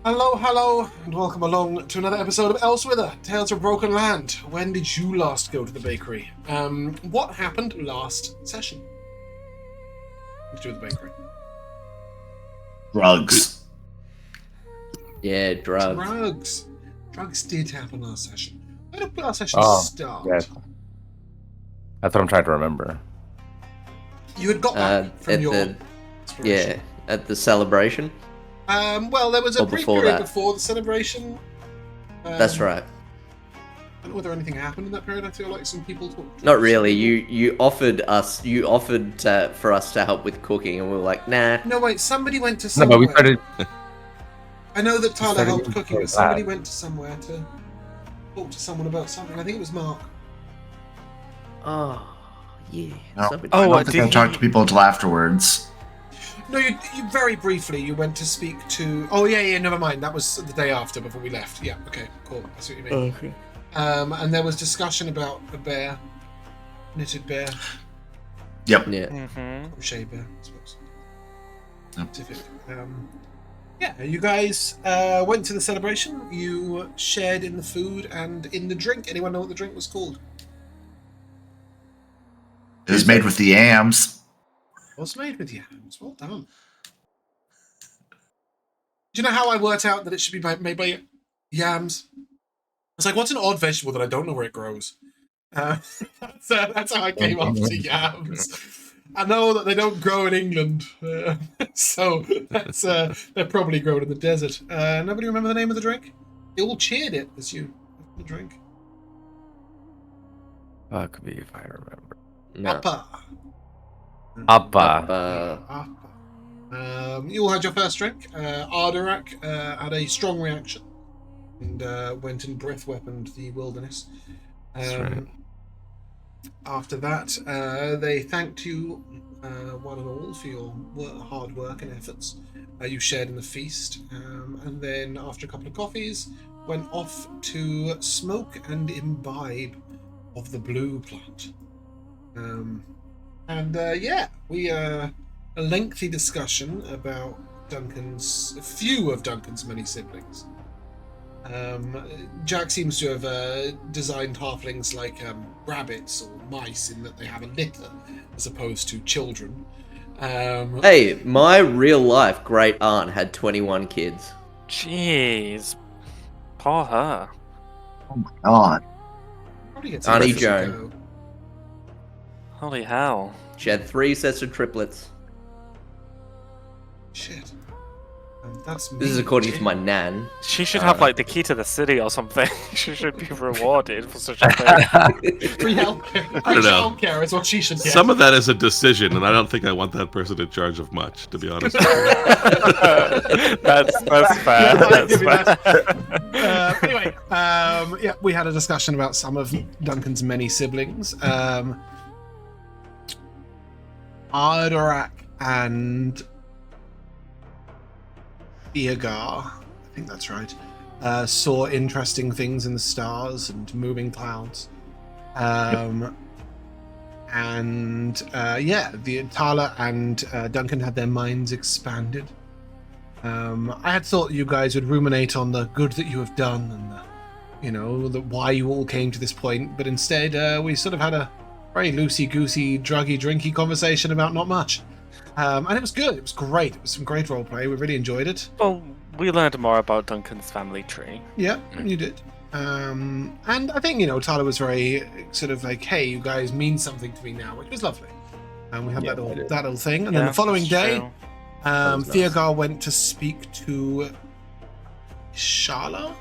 Hello, and welcome along to another episode of Elsewhither, Tales of Broken Land. When did you last go to the bakery? What happened last session? What did you do with the bakery? Drugs. Yeah, Drugs. Drugs did happen last session. Where did last session start? Yeah. That's what I'm trying to remember. You had got back from your... at the celebration. Well, there was a brief period before the celebration. That's right. I don't know whether anything happened in that period. I feel like some people talked. Not really. You offered for us to help with cooking, and we were like, nah. No, wait. Somebody went to somewhere. No, but we started. I know that Tala helped cooking, but somebody went to somewhere to talk to someone about something. I think it was Mark. Oh, yeah. No, I don't think I talked to people until afterwards. No, you very briefly, you went to speak to... Oh, yeah, never mind. That was the day after, before we left. Yeah, okay, cool. I see what you mean. Okay. And there was discussion about a bear. Knitted bear. Yep. Yeah. Mm-hmm. Crochet bear, I suppose. Yep. Yeah, you guys went to the celebration. You shared in the food and in the drink. Anyone know what the drink was called? It was made with the yams. It was made with yams. Well done. Do you know how I worked out that it should be made by yams? I was like, what's an odd vegetable that I don't know where it grows? That's how I came up to yams. I know that they don't grow in England, so that's they're probably grown in the desert. Nobody remember the name of the drink? They all cheered it as you the drink. Fuck me if I remember. No. Appa. You all had your first drink. Ardurak had a strong reaction and went and breath weaponed the wilderness. That's right. After that, they thanked you, one and all, for your hard work and efforts. You shared in the feast, and then after a couple of coffees, went off to smoke and imbibe of the blue plant. We a lengthy discussion about a few of Duncan's many siblings. Jack seems to have designed halflings like rabbits or mice in that they have a litter as opposed to children. Hey, my real life great aunt had 21 kids. Jeez. Poor her. Oh my god. Auntie Joan. Holy hell. She had 3 sets of triplets. Shit. That's This is according to my nan. She should have like the key to the city or something. She should be rewarded for such a thing. Free healthcare. I don't know. Healthcare is what she should get. Some of that is a decision, and I don't think I want that person in charge of much, to be honest with you. That's fair. That's fair. Anyway, we had a discussion about some of Duncan's many siblings. Ardurak and Theogar, I think that's right, saw interesting things in the stars and moving clouds. The Tala and Duncan had their minds expanded. I had thought you guys would ruminate on the good that you have done and why you all came to this point, but instead we sort of had a very loosey-goosey, druggy-drinky conversation about not much. And it was good. It was great. It was some great roleplay. We really enjoyed it. Well, we learned more about Duncan's family tree. Yeah, you did. And I think, Tala was very sort of like, hey, you guys mean something to me now, which was lovely. And we had that little thing. And then the following day, Theogar went to speak to Ishala?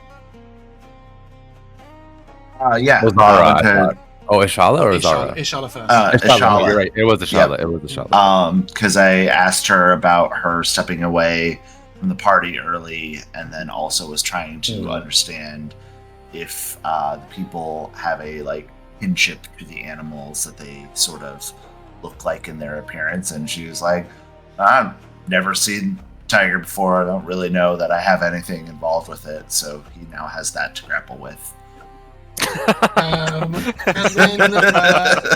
Zara. Ishala or Zara? Ishala first. Ishala. You're right. It was Ishala. Yep. It was Ishala. Because I asked her about her stepping away from the party early, and then also was trying to understand if the people have a kinship to the animals that they sort of look like in their appearance. And she was like, I've never seen tiger before. I don't really know that I have anything involved with it. So he now has that to grapple with. And then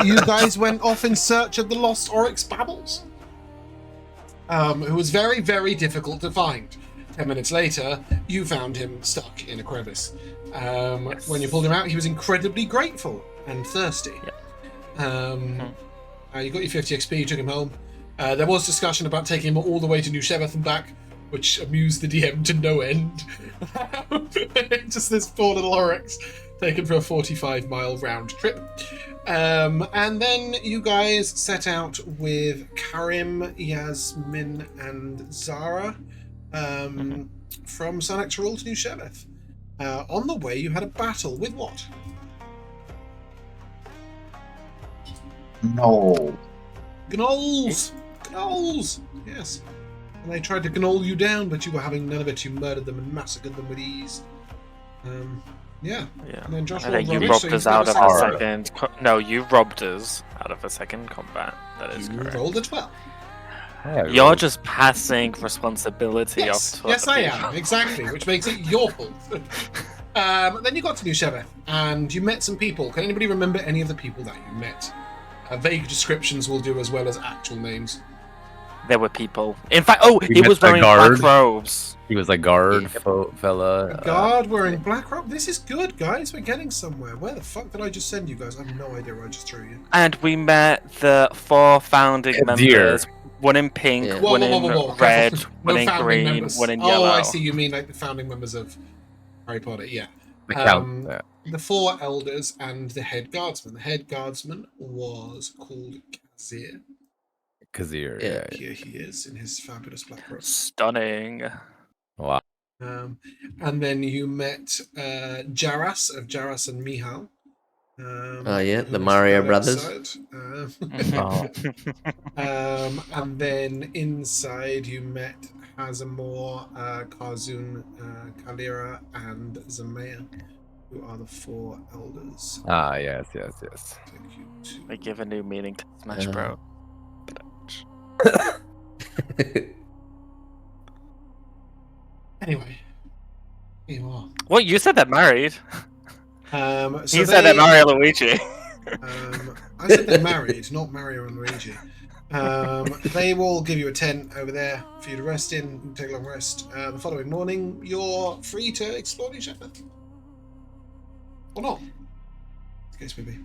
you guys went off in search of the lost Oryx Babbles, who was very, very difficult to find. 10 minutes later, you found him stuck in a crevice. When you pulled him out, he was incredibly grateful and thirsty. You got your 50 XP, you took him home. There was discussion about taking him all the way to New Sheveth and back, which amused the DM to no end. Just this poor little Oryx taken for a 45-mile round trip. And then you guys set out with Karim, Yasmin, and Zara from Sanactarul to New Sheveth. On the way, you had a battle with what? No. Gnolls! Gnolls! Yes. And they tried to gnoll you down, but you were having none of it. You murdered them and massacred them with ease. Yeah. And then Josh rolled you rubbish, robbed so us you out of got a a second. No, you robbed us out of a second combat. That is You correct. rolled a 12. You're just passing responsibility Yes, off to yes, other I people. am. Exactly, which makes it your fault. Then you got to New Sheveth, and you met some people. Can anybody remember any of the people that you met? Vague descriptions will do as well as actual names. There were people. In fact, he met was the wearing guard. black robes. He was a guard fella. A guard wearing black robe. This is good, guys. We're getting somewhere. Where the fuck did I just send you guys? I have no idea where I just threw you. And we met the 4 founding members. One in pink, Yeah. one in red, Careful. one No in founding green, members. one in Oh, yellow. I see. You mean like the founding members of Harry Potter? Yeah. The count. The 4 elders and the head guardsman. The head guardsman was called Kazir. Kazir. Yeah. Here he is in his fabulous black robe. Stunning. Wow. And then you met Jaras of Jaras and Mihal. The Mario brothers. And then inside you met Hazamor, Karzun, Kalira, and Zamaya, who are the 4 elders. Yes. Take you to- They give a new meaning to Smash Bro. Anyway, here you are. Well, you said they're married. So You said they're Mario and Luigi. I said they're married, not Mario and Luigi. They will give you a tent over there for you to rest in. You can take a long rest. The following morning, you're free to explore New Sheveth. Or not. As the case may be.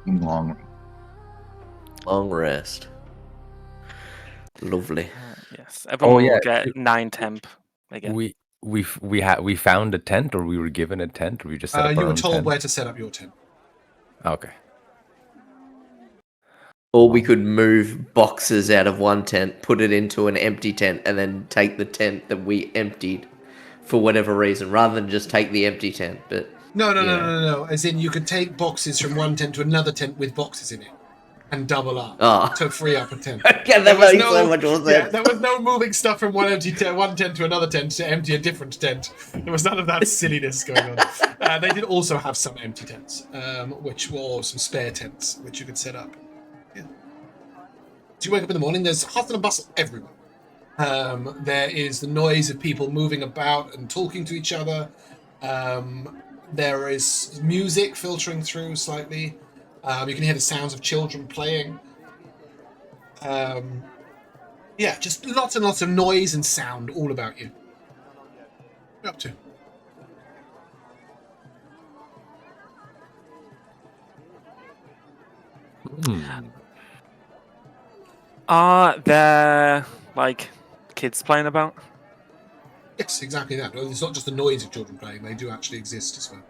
Long. Long rest. Lovely. Yes. Everyone yeah. will get 9 temp again. We found a tent, or we were given a tent, or we just set up You our were own told tent? where to set up your tent. Okay. Or we could move boxes out of one tent, put it into an empty tent, and then take the tent that we emptied for whatever reason, rather than just take the empty tent. But No. As in, you could take boxes from one tent to another tent with boxes in it, and double up to free up a tent. Yeah, that makes so much more sense. Yeah, there was no moving stuff from one tent to another tent to empty a different tent. There was none of that silliness going on. They did also have some empty tents, which were some spare tents, which you could set up. Yeah. So you wake up in the morning. There's hustle and bustle everywhere. There is the noise of people moving about and talking to each other. There is music filtering through slightly. You can hear the sounds of children playing. Just lots and lots of noise and sound all about you. What are you up to? Are there, like, kids playing about? Yes, exactly that. It's not just the noise of children playing, they do actually exist as well.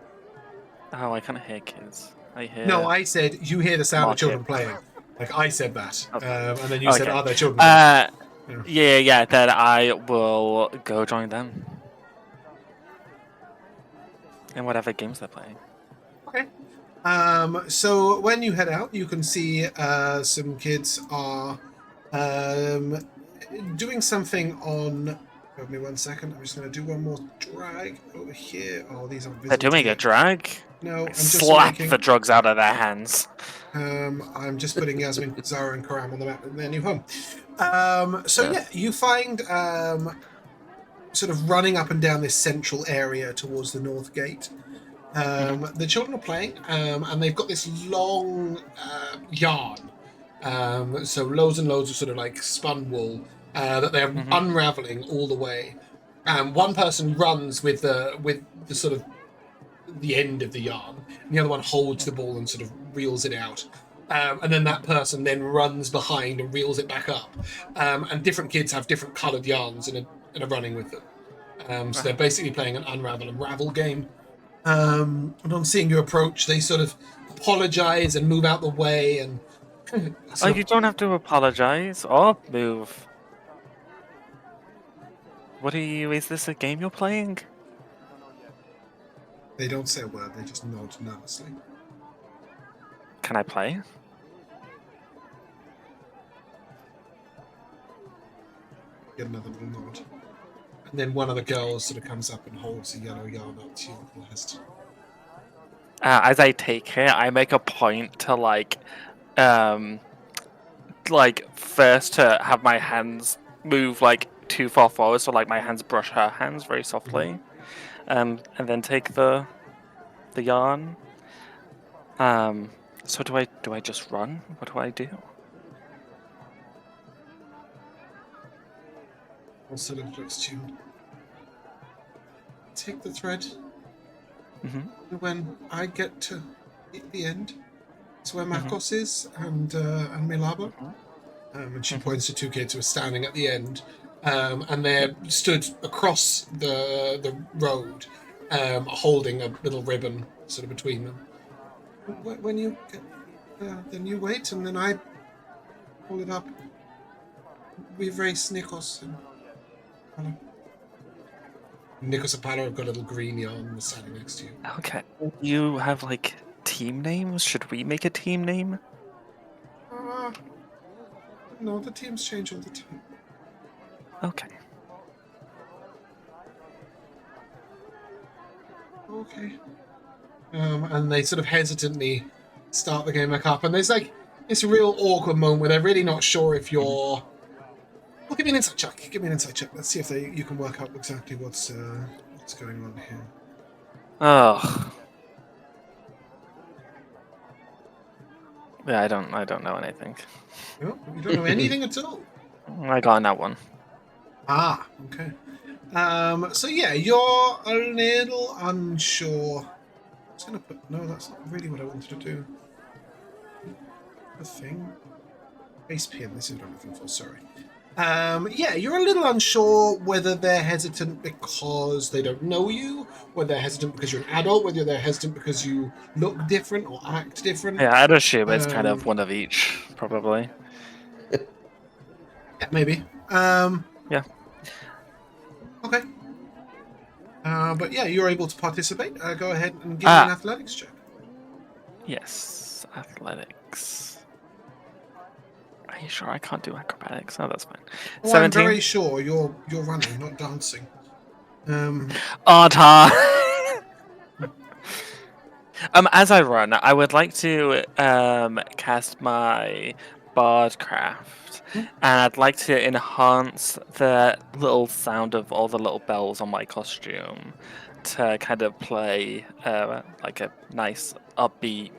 Oh, I kind of hear kids. I hear... No, I said you hear the sound of children Market. playing. Like, I said that. Okay. And then you said, Okay. are there children playing? Yeah, then I will go join them. In whatever games they're playing. Okay. So when you head out, you can see some kids are doing something on... Give me 1 second. I'm just going to do one more drag over here. Oh, these aren't visible. They're doing a drag? No, I'm just Slap making... the drugs out of their hands. I'm just putting Yasmin, Zara, and Karam on the map in their new home. You find sort of running up and down this central area towards the north gate. The children are playing, and they've got this long yarn. So loads and loads of sort of like spun wool, that they're unraveling all the way. One person runs with the sort of the end of the yarn, and the other one holds the ball and sort of reels it out. And then that person then runs behind and reels it back up. And different kids have different coloured yarns and are running with them. So they're basically playing an unravel and ravel game. And on seeing you approach, they sort of apologise and move out the way. And you don't have to apologise or move. What are you? Is this a game you're playing? They don't say a word. They just nod nervously. Can I play? Get another little nod. And then one of the girls sort of comes up and holds a yellow yarn up to you at last. As I take it, I make a point to like first to have my hands move like too far forward, so like my hands brush her hands very softly, and then take the yarn. So do I just run? What do I do? I'll sort of looks to you. Take the thread. And when I get to the end, it's where Makos is and Milabo. And she points to two kids who are standing at the end. And they're stood across the road, holding a little ribbon sort of between them. When you get then you wait, and then I pull it up. We race Nikos and Palo. Nikos and Palo have got a little green yarn standing next to you. Okay. You have like team names? Should we make a team name? No, the teams change all the time. Okay. Okay. And they sort of hesitantly start the game back up, and there's like this real awkward moment where they're really not sure if you're. Well, give me an insight check. Let's see if you can work out exactly what's going on here. Oh. Yeah, I don't know anything. No, you don't know anything at all. I got that one. Ah, okay. So yeah, you're a little unsure. I was gonna put no, that's not really what I wanted to do. The thing. Base PM, this is what I'm looking for, sorry. Yeah, you're a little unsure whether they're hesitant because they don't know you, whether they're hesitant because you're an adult, whether they're hesitant because you look different or act different. Yeah, I'd assume it's kind of one of each, probably. Yeah, maybe. Yeah. Okay. But yeah, you're able to participate. Go ahead and give me an athletics check. Yes, athletics. Are you sure I can't do acrobatics? Oh, that's fine. Oh, 17. I'm very sure you're running, not dancing. As I run, I would like to cast my Bardcraft, and I'd like to enhance the little sound of all the little bells on my costume to kind of play like a nice upbeat,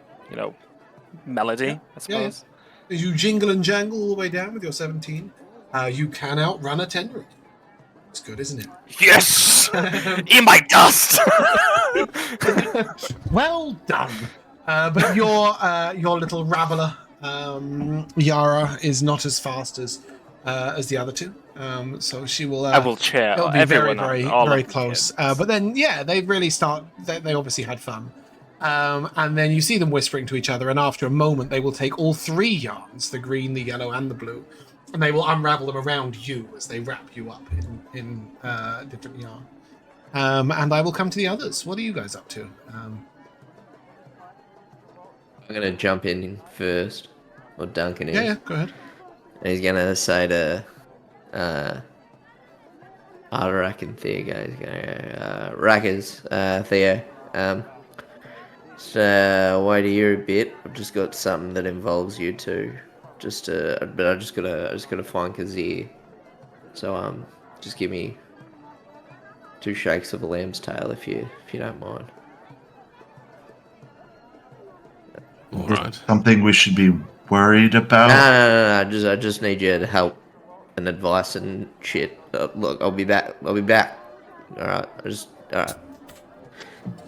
melody, I suppose. Yeah. As you jingle and jangle all the way down with your 17, you can outrun a 10-year-old. It's good, isn't it? Yes! In my dust! Well done. But your little raveler, Yara, is not as fast as the other two. So she will. I will cheer. It'll be Everyone, very close. But then, yeah, they really start. They obviously had fun. And then you see them whispering to each other, and after a moment, they will take all three yarns, the green, the yellow, and the blue, and they will unravel them around you as they wrap you up in different yarn. And I will come to the others. What are you guys up to? I'm going to jump in first, or Duncan is. Yeah, go ahead. And he's going to say to Ardurak and Theogar, he's going to Rackers, Theo, so wait a year a bit. I've just got something that involves you two. But I just gotta find Kazir. So just give me 2 shakes of a lamb's tail if you don't mind. All right. Something we should be worried about? No. I just need you to help and advice and shit. Look, I'll be back. All right, all right.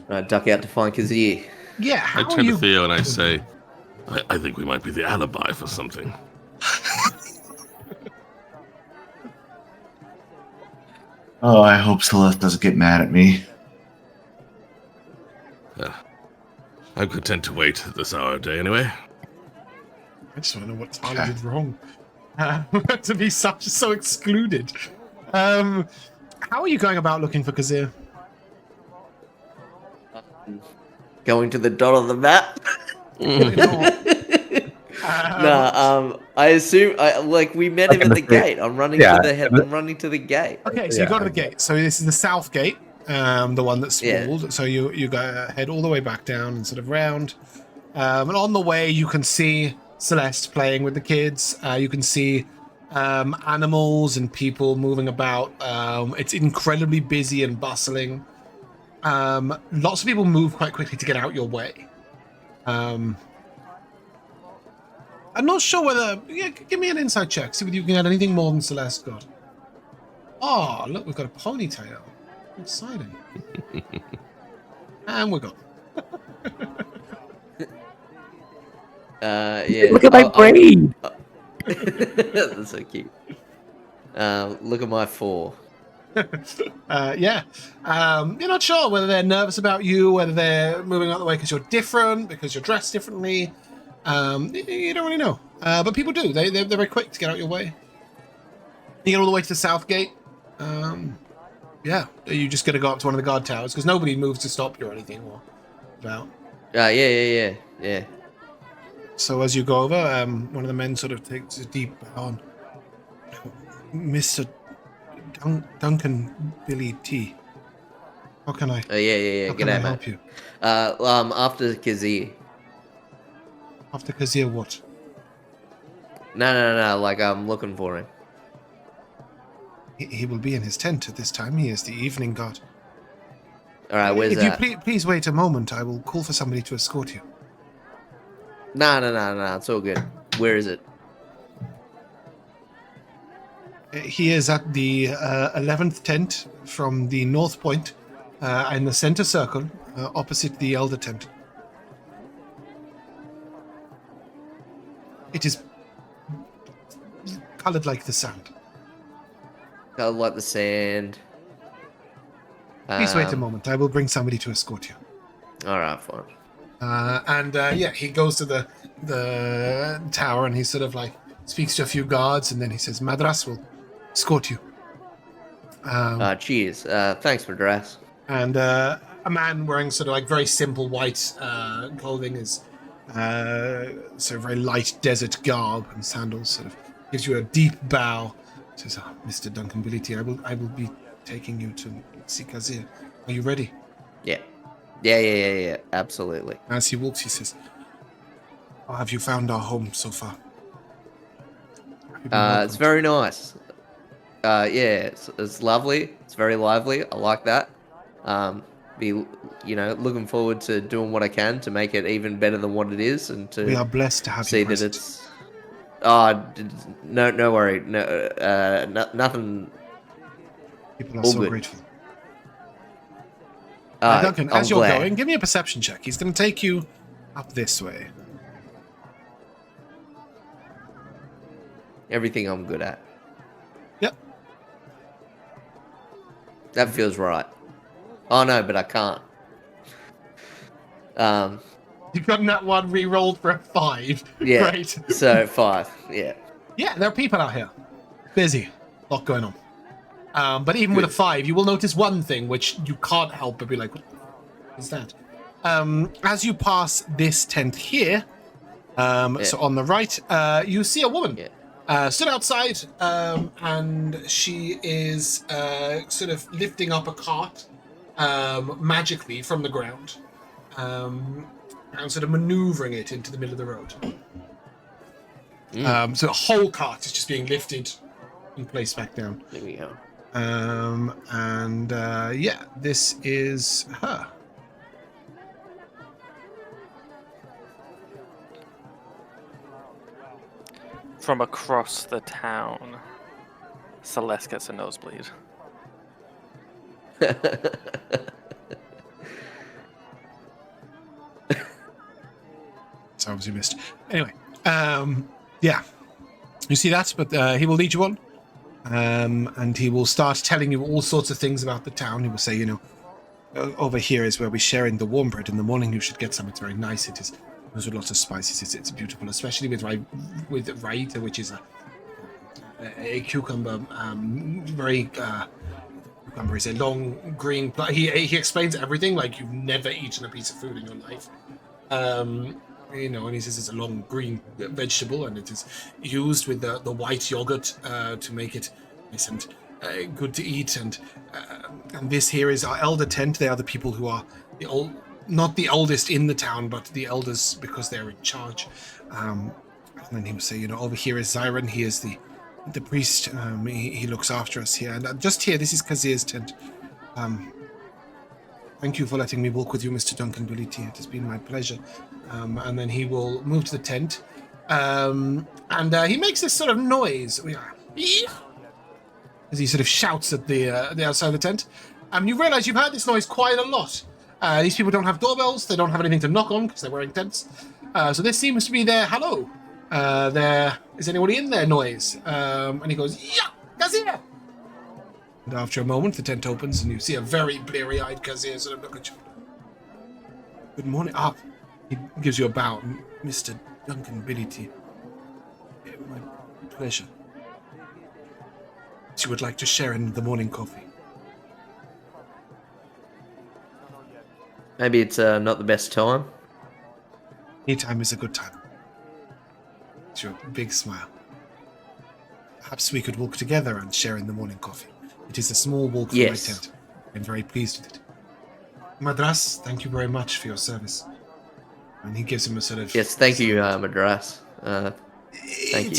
I duck out to find Kazir. Yeah, I how are turn to you? Theo and I say, I think we might be the alibi for something. Oh, I hope Celeste doesn't get mad at me. I'm content to wait at this hour of day anyway. I just want to know what Tala Okay. did wrong to be so excluded. How are you going about looking for Kazir? Going to the dot on the map. I assume we met him at the gate. I'm running to the head. I'm running to the gate. Okay, so you go to the gate. So this is the south gate, the one that's Yeah. walled. So you go head all the way back down and sort of round. And on the way, you can see Celeste playing with the kids. You can see animals and people moving about. It's incredibly busy and bustling. Lots of people move quite quickly to get out your way. I'm not sure whether... Yeah, give me an inside check. See whether you can get anything more than Celeste got. Oh, look, we've got a ponytail. Exciting. And we're gone. Yeah. Look at my braid. That's so cute. Look at my 4. Yeah. You're not sure whether they're nervous about you, whether they're moving out the way because you're different, because you're dressed differently. You don't really know. But people do. They're very quick to get out your way. You get all the way to the south gate. Yeah. You're just going to go up to one of the guard towers because nobody moves to stop you or anything. Or about. Yeah. So as you go over, one of the men sort of takes a deep bow on. Mr. Duncan Billytea. How can I? Yeah. How G'day, can I mate. help you? After Kazir. After Kazir, what? No. Like I'm looking for him. He will be in his tent at this time. He is the evening guard. All right, where's if that? you please wait a moment, I will call for somebody to escort you. No. It's all good. Where is it? He is at the 11th tent from the north point, in the center circle, opposite the elder tent. It is colored like the sand. I like the sand. Please wait a moment. I will bring somebody to escort you. All right, fine. Yeah, he goes to the tower and he sort of like speaks to a few guards and then he says, Madras will escort you. Cheers. Thanks, Madras. And a man wearing sort of like very simple white clothing is sort of very light desert garb and sandals sort of gives you a deep bow. Says, Mr. Duncan Billytea, I will be taking you to see Kazir. Are you ready? Yeah. Absolutely. As he walks, he says, how have you found our home so far? Have you been welcomed? It's very nice. It's lovely. It's very lively. I like that. Looking forward to doing what I can to make it even better than what it is, and to We are blessed to have see you that present. it's. No worry. Nothing. People are all so good. grateful. Duncan, I'm as you're glad. going, give me a perception check. He's going to take you up this way. Everything I'm good at. Yep. That feels right. Oh no, but I can't. You've gotten that one re-rolled for a 5. Yeah. Great. So 5. Yeah. Yeah, there are people out here. Busy. Lot going on. But even with a 5, you will notice one thing which you can't help but be like, what is that? As you pass this tent here, so on the right, you see a woman. Stood outside, and she is sort of lifting up a cart magically from the ground, and sort of maneuvering it into the middle of the road. So the whole cart is just being lifted and placed back down. There we go. Yeah, this is her. From across the town. Celeste gets a nosebleed. It's obviously missed. Anyway, yeah. You see that? But he will lead you on. And he will start telling you all sorts of things about the town. He will say, over here is where we share in the warm bread. In the morning, you should get some. It's very nice. It is. There's a lot of spices. It's beautiful, especially with raita, which is a cucumber. Cucumber is a long green. He explains everything like you've never eaten a piece of food in your life. And he says it's a long green vegetable, and it is used with the white yogurt to make it nice and good to eat. And this here is our elder tent. They are the people who are not the oldest in the town, but the elders because they're in charge. And then he will say, over here is Zyron. He is the priest. He looks after us here. And just here, this is Kazir's tent. Thank you for letting me walk with you, Mr. Duncan Billytea. It has been my pleasure. And then he will move to the tent. And he makes this sort of noise. As he sort of shouts at the outside of the tent. You realize you've heard this noise quite a lot. These people don't have doorbells. They don't have anything to knock on because they're wearing tents. So this seems to be their hello. Is anybody in there noise? And he goes, yeah, Kazir! And after a moment, the tent opens and you see a very bleary-eyed Kazir sort of look at you. Good morning. He gives you a bow. Mr. Duncan Billytea. My pleasure. You would like to share in the morning coffee. Maybe it's not the best time. Any time is a good time. It's your big smile. Perhaps we could walk together and share in the morning coffee. It is a small walk from my tent. I'm very pleased with it. Madras, thank you very much for your service. And he gives him a sort of... Yes, thank you, Madras. Thank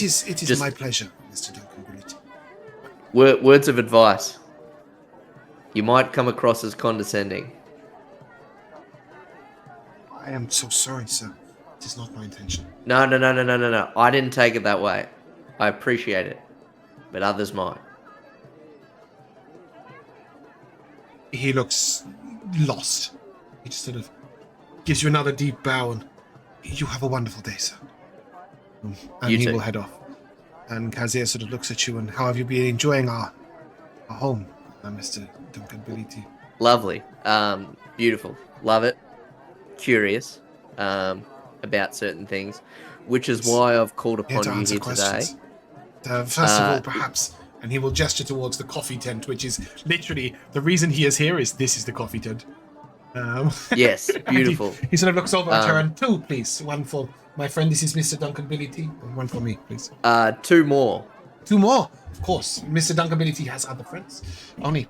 you. It is my pleasure, Mr. Duncan Billytea. Words of advice. You might come across as condescending. I am so sorry, sir. It is not my intention. No. I didn't take it that way. I appreciate it. But others might. He looks lost. He just sort of gives you another deep bow and you have a wonderful day, sir. And he will head off. And Kazir sort of looks at you and how have you been enjoying our home, Mr. Duncan Billytea? Lovely. Beautiful. Love it. Curious about certain things, which is why I've called upon you here today. First of all, perhaps, and he will gesture towards the coffee tent, which is literally the reason he is here is this is the coffee tent. Yes, beautiful. He sort of looks over at her and 2, please. 1 for my friend, this is Mr. Duncan Billytea, and 1 for me, please. 2 more. 2 more, of course. Mr. Duncan Billytea has other friends. Only.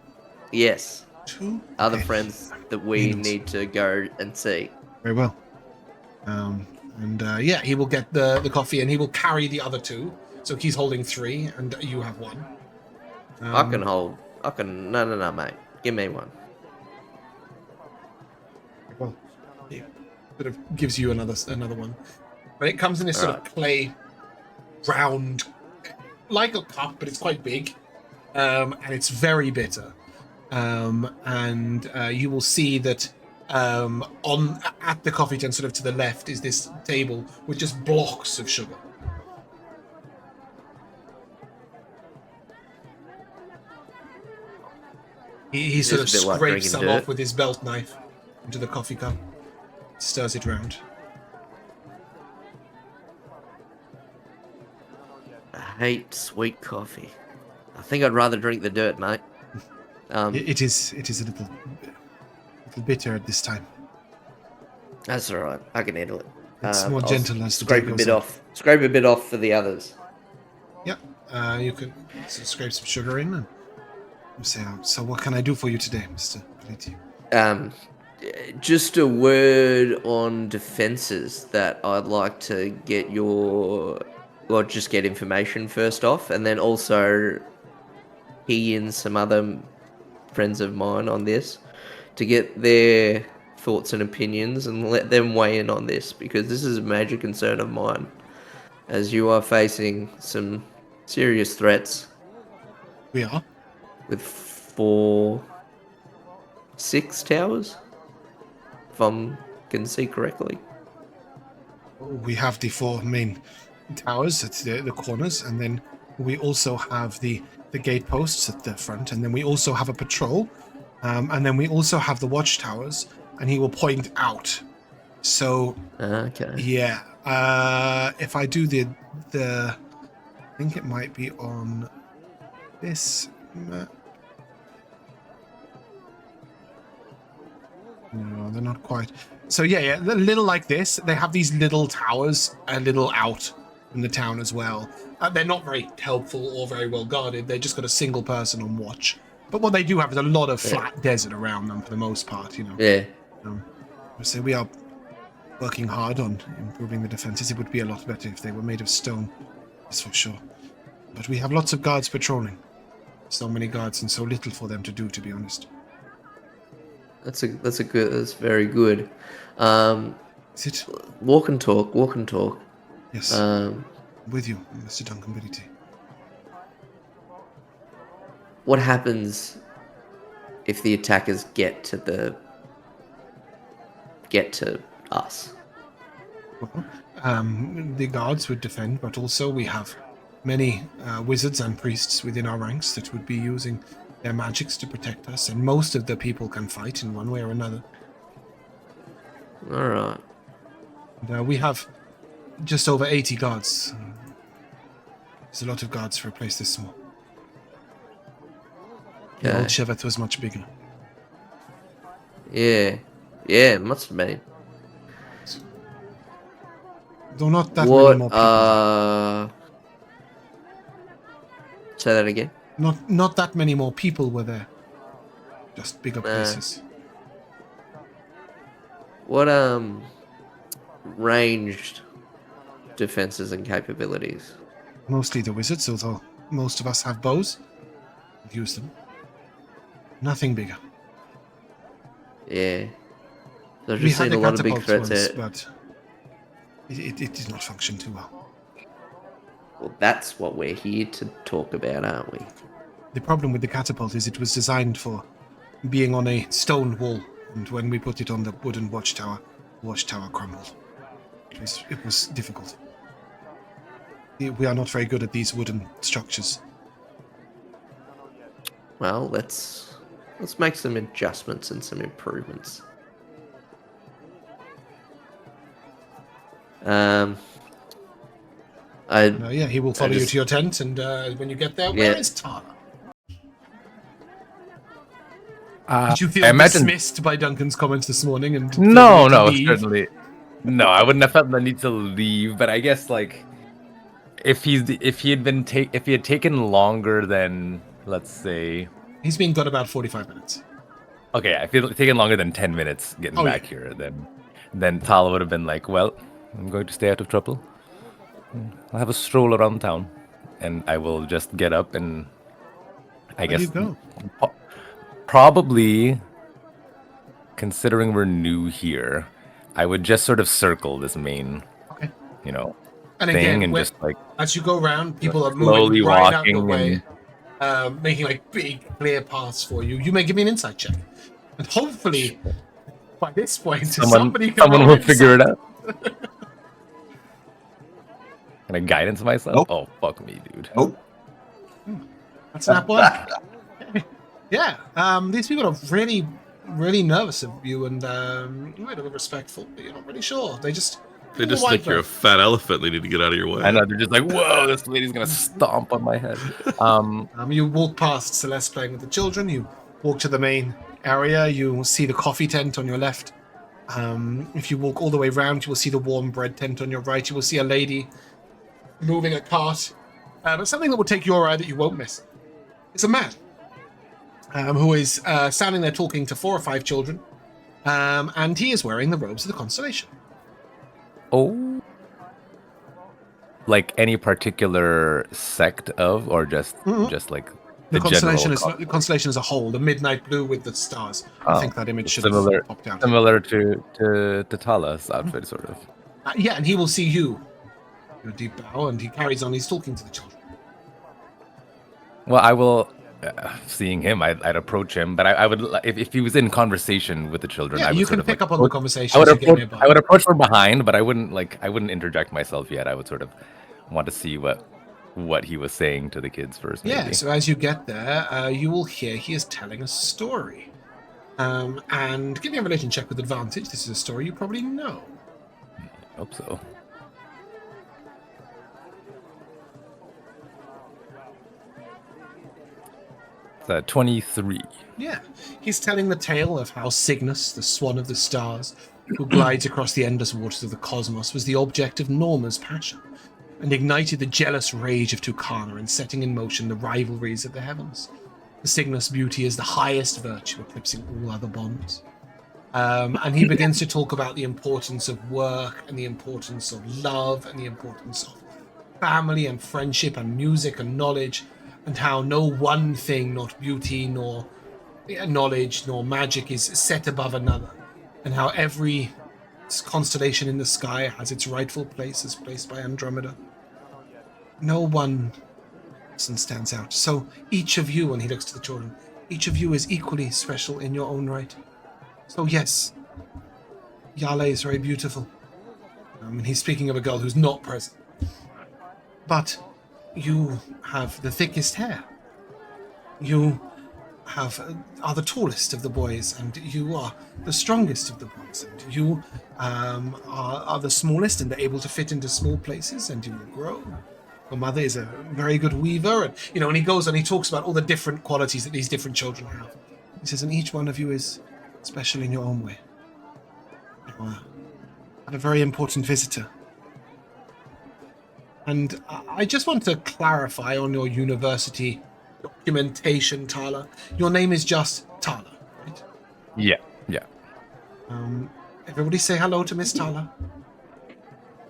Yes. 2 other friends that we need to go and see. Very well. He will get the coffee and he will carry the other 2. So he's holding 3 and you have 1. No, mate. Give me 1. Well, he sort of gives you another one. But it comes in this sort of clay, round, like a cup, but it's quite big. And it's very bitter. You will see that at the coffee tent, sort of to the left, is this table with just blocks of sugar. He sort of scrapes some off with his belt knife into the coffee cup, stirs it round. I hate sweet coffee. I think I'd rather drink the dirt, mate. It is a little bitter at this time. That's all right. I can handle it. It's more gentle as the scrape day a bit goes off. Scrape a bit off for the others. Yep. You can scrape some sugar in and say, so what can I do for you today, Mr. Billytea? Just a word on defenses that I'd like to get just get information first off, and then also key in some other friends of mine on this to get their thoughts and opinions and let them weigh in on this, because this is a major concern of mine as you are facing some serious threats We are. with 6 towers, if I can see correctly. We have the 4 main towers at the corners, and then we also have the gate posts at the front, and then we also have a patrol, and then we also have the watchtowers, and he will point out. So, Okay. yeah, if I do the I think it might be on this map. No, they're not quite. So yeah, they're a little like this. They have these little towers a little out in the town as well. They're not very helpful or very well guarded. They just got a single person on watch. But what they do have is a lot of flat desert around them for the most part, you know. Yeah. So we are working hard on improving the defenses. It would be a lot better if they were made of stone, that's for sure. But we have lots of guards patrolling. So many guards and so little for them to do, to be honest. That's very good. Is it? Walk and talk. Yes. With you, Mr. Duncan Billytea. What happens if the attackers get to us? Well, the guards would defend, but also we have many wizards and priests within our ranks that would be using their magics to protect us, and most of the people can fight in one way or another. All right. And, we have just over 80 guards. There's a lot of guards for a place this small. The old Sheveth was much bigger. Yeah, it must have been. Though not that many more people. Say that again. Not that many more people were there. Just bigger places. What ranged defenses and capabilities? Mostly the wizards, although most of us have bows. Use them. Nothing bigger. Yeah. So I've We just had seen the a lot of big catapults threats once, there. but it did not function too well. Well, that's what we're here to talk about, aren't we? The problem with the catapult is it was designed for being on a stone wall, and when we put it on the wooden watchtower, the watchtower crumbled. It was difficult. We are not very good at these wooden structures. Well, let's make some adjustments and some improvements. Yeah, he will follow you to your tent, and when you get there, where is Tala? Did you feel dismissed by Duncan's comments this morning? And No, certainly. No, I wouldn't have felt the need to leave, but I guess like if he had taken longer than, let's say, he's been gone about 45 minutes. Okay, if it had taken longer than 10 minutes getting back here, then Tala would have been like, well, I'm going to stay out of trouble. I'll have a stroll around town, and I will just get up and I guess you go? Probably, considering we're new here, I would just sort of circle this main, and thing, again, and just like as you go around, people are slowly moving right out of the walking way, making like big clear paths for you. You may give me an insight check, and hopefully, by this point, someone will figure it out. Can I guidance myself? Nope. Oh, fuck me, dude. Nope. That's not one. Yeah, these people are really, really nervous of you, and you might have respectful, but you're not really sure. They just think you're a fat elephant. They need to get out of your way. I know, they're just like, whoa, this lady's gonna stomp on my head. You walk past Celeste playing with the children. You walk to the main area. You see the coffee tent on your left. If you walk all the way around, you will see the warm bread tent on your right. You will see a lady moving a cart. But something that will take your eye that you won't miss. It's a man who is standing there talking to 4 or 5 children. And he is wearing the robes of the constellation. Oh. Like any particular sect of, or just like the constellation general the constellation as a whole, the midnight blue with the stars. I think that image should have popped out. Similar to Tala's outfit, sort of. Yeah, and he will see you. Your deep bow, and he carries on. He's talking to the children. Well, seeing him, I'd approach him, but I would if he was in conversation with the children. Yeah, I would you sort can of, pick like, up on the approach- conversation I would as you get approach. nearby. I would approach from behind, but I wouldn't interject myself yet. I would sort of want to see what he was saying to the kids first. Maybe. Yeah, so as you get there, you will hear he is telling a story. And give me a religion check with advantage. This is a story you probably know. Hope so. It's 23. Yeah, he's telling the tale of how Cygnus, the swan of the stars, who glides across the endless waters of the cosmos, was the object of Norma's passion, and ignited the jealous rage of Tucana in setting in motion the rivalries of the heavens. The Cygnus beauty is the highest virtue, eclipsing all other bonds. And he begins to talk about the importance of work, and the importance of love, and the importance of family and friendship and music and knowledge, and how no one thing, not beauty, nor knowledge, nor magic, is set above another, and how every constellation in the sky has its rightful place as placed by Andromeda. No one person stands out. So each of you, and he looks to the children, each of you is equally special in your own right. So yes, Yale is very beautiful. And he's speaking of a girl who's not present. But you have the thickest hair. You are the tallest of the boys, and you are the strongest of the boys, and you are the smallest and able to fit into small places, and you will grow. Your mother is a very good weaver, and and he goes and he talks about all the different qualities that these different children have. He says, and each one of you is special in your own way. You are a very important visitor. And I just want to clarify on your university documentation, Tala. Your name is just Tala, right? Yeah. Everybody say hello to Miss Tala.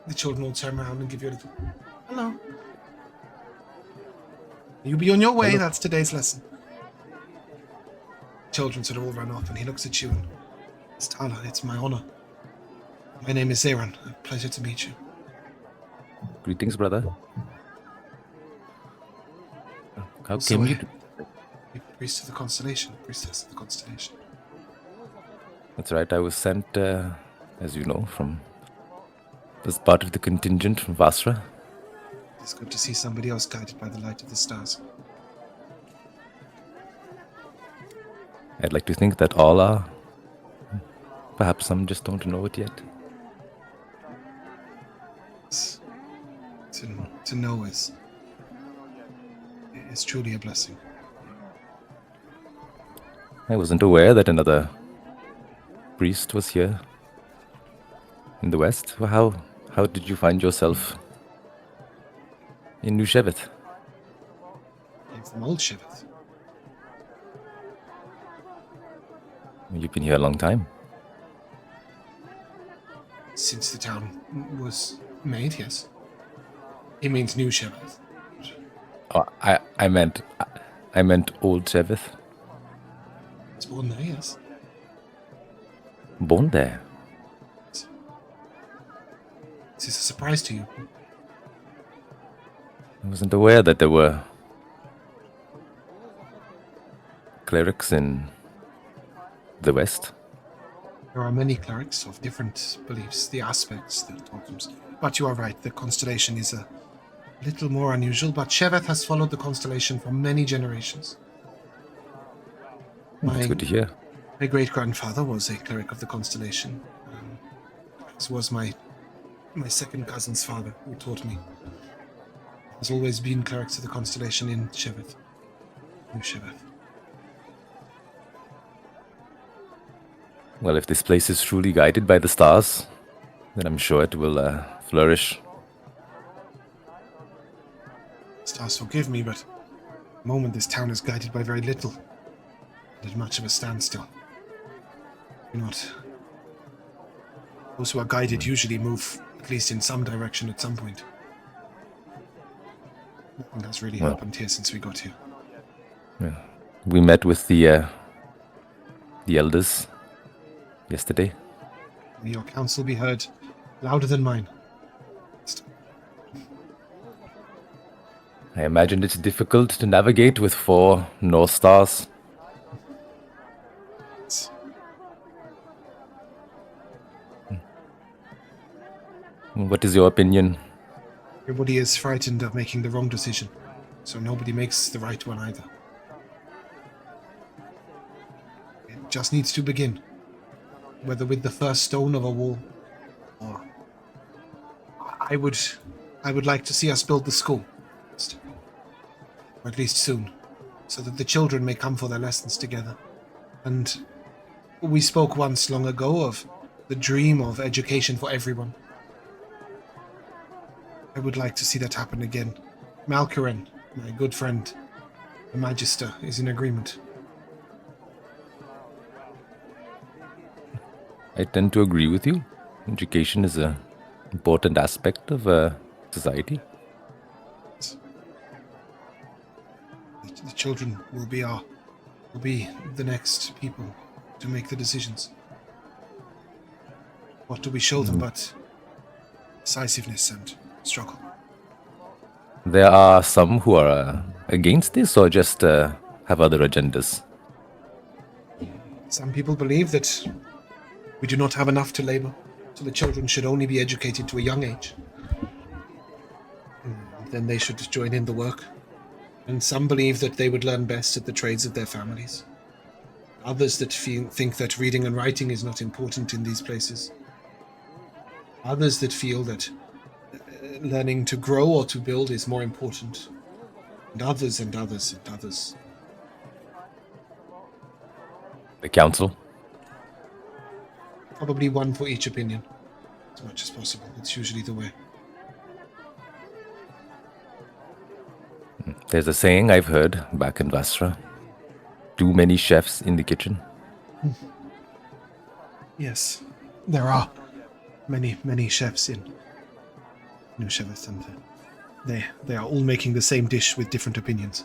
The children will turn around and give you a little hello. You be on your way, that's today's lesson. Children sort of all run off, and he looks at you and, Miss Tala, it's my honor. My name is Zeran. A pleasure to meet you. Greetings, brother. How So, came you? priest of the constellation, priestess of the constellation. That's right. I was sent, as you know, as part of the contingent from Vazra. It's good to see somebody else guided by the light of the stars. I'd like to think that all are. Perhaps some just don't know it yet. To know is truly a blessing. I wasn't aware that another priest was here in the west. How did you find yourself in New Sheveth? I'm from Old Sheveth. You've been here a long time. Since the town was made, yes. He means New Sheveth. Oh, I meant Old Sheveth. It's born there, yes. Born there. This is a surprise to you. I wasn't aware that there were clerics in the west. There are many clerics of different beliefs, the aspects, the totems. But you are right, the constellation is a little more unusual, but Sheveth has followed the constellation for many generations. That's good to hear. My great-grandfather was a cleric of the constellation. This was my second cousin's father who taught me. There's always been clerics of the constellation in Sheveth. New Sheveth. Well, if this place is truly guided by the stars, then I'm sure it will flourish. Stars forgive me, but at the moment this town is guided by very little. And at much of a standstill. Those who are guided usually move at least in some direction at some point. Nothing has really happened here since we got here. Yeah. We met with the elders yesterday. May your counsel be heard louder than mine. I imagine it's difficult to navigate with 4 North Stars. What is your opinion? Everybody is frightened of making the wrong decision, so nobody makes the right one either. It just needs to begin, whether with the first stone of a wall, or I would like to see us build the school, or at least soon, so that the children may come for their lessons together. And we spoke once long ago of the dream of education for everyone. I would like to see that happen again. Malkaren, my good friend, the Magister, is in agreement. I tend to agree with you. Education is an important aspect of society. The children will be the next people to make the decisions. What do we show them but decisiveness and struggle? There are some who are against this or just have other agendas. Some people believe that we do not have enough to labor, so the children should only be educated to a young age. Then they should join in the work. And some believe that they would learn best at the trades of their families. Others that think that reading and writing is not important in these places. Others that feel that learning to grow or to build is more important. And others and others and others. The council? Probably one for each opinion, as much as possible. It's usually the way. There's a saying I've heard back in Vazra. Too many chefs in the kitchen. Yes, there are many chefs in New Sheveth, and they are all making the same dish with different opinions.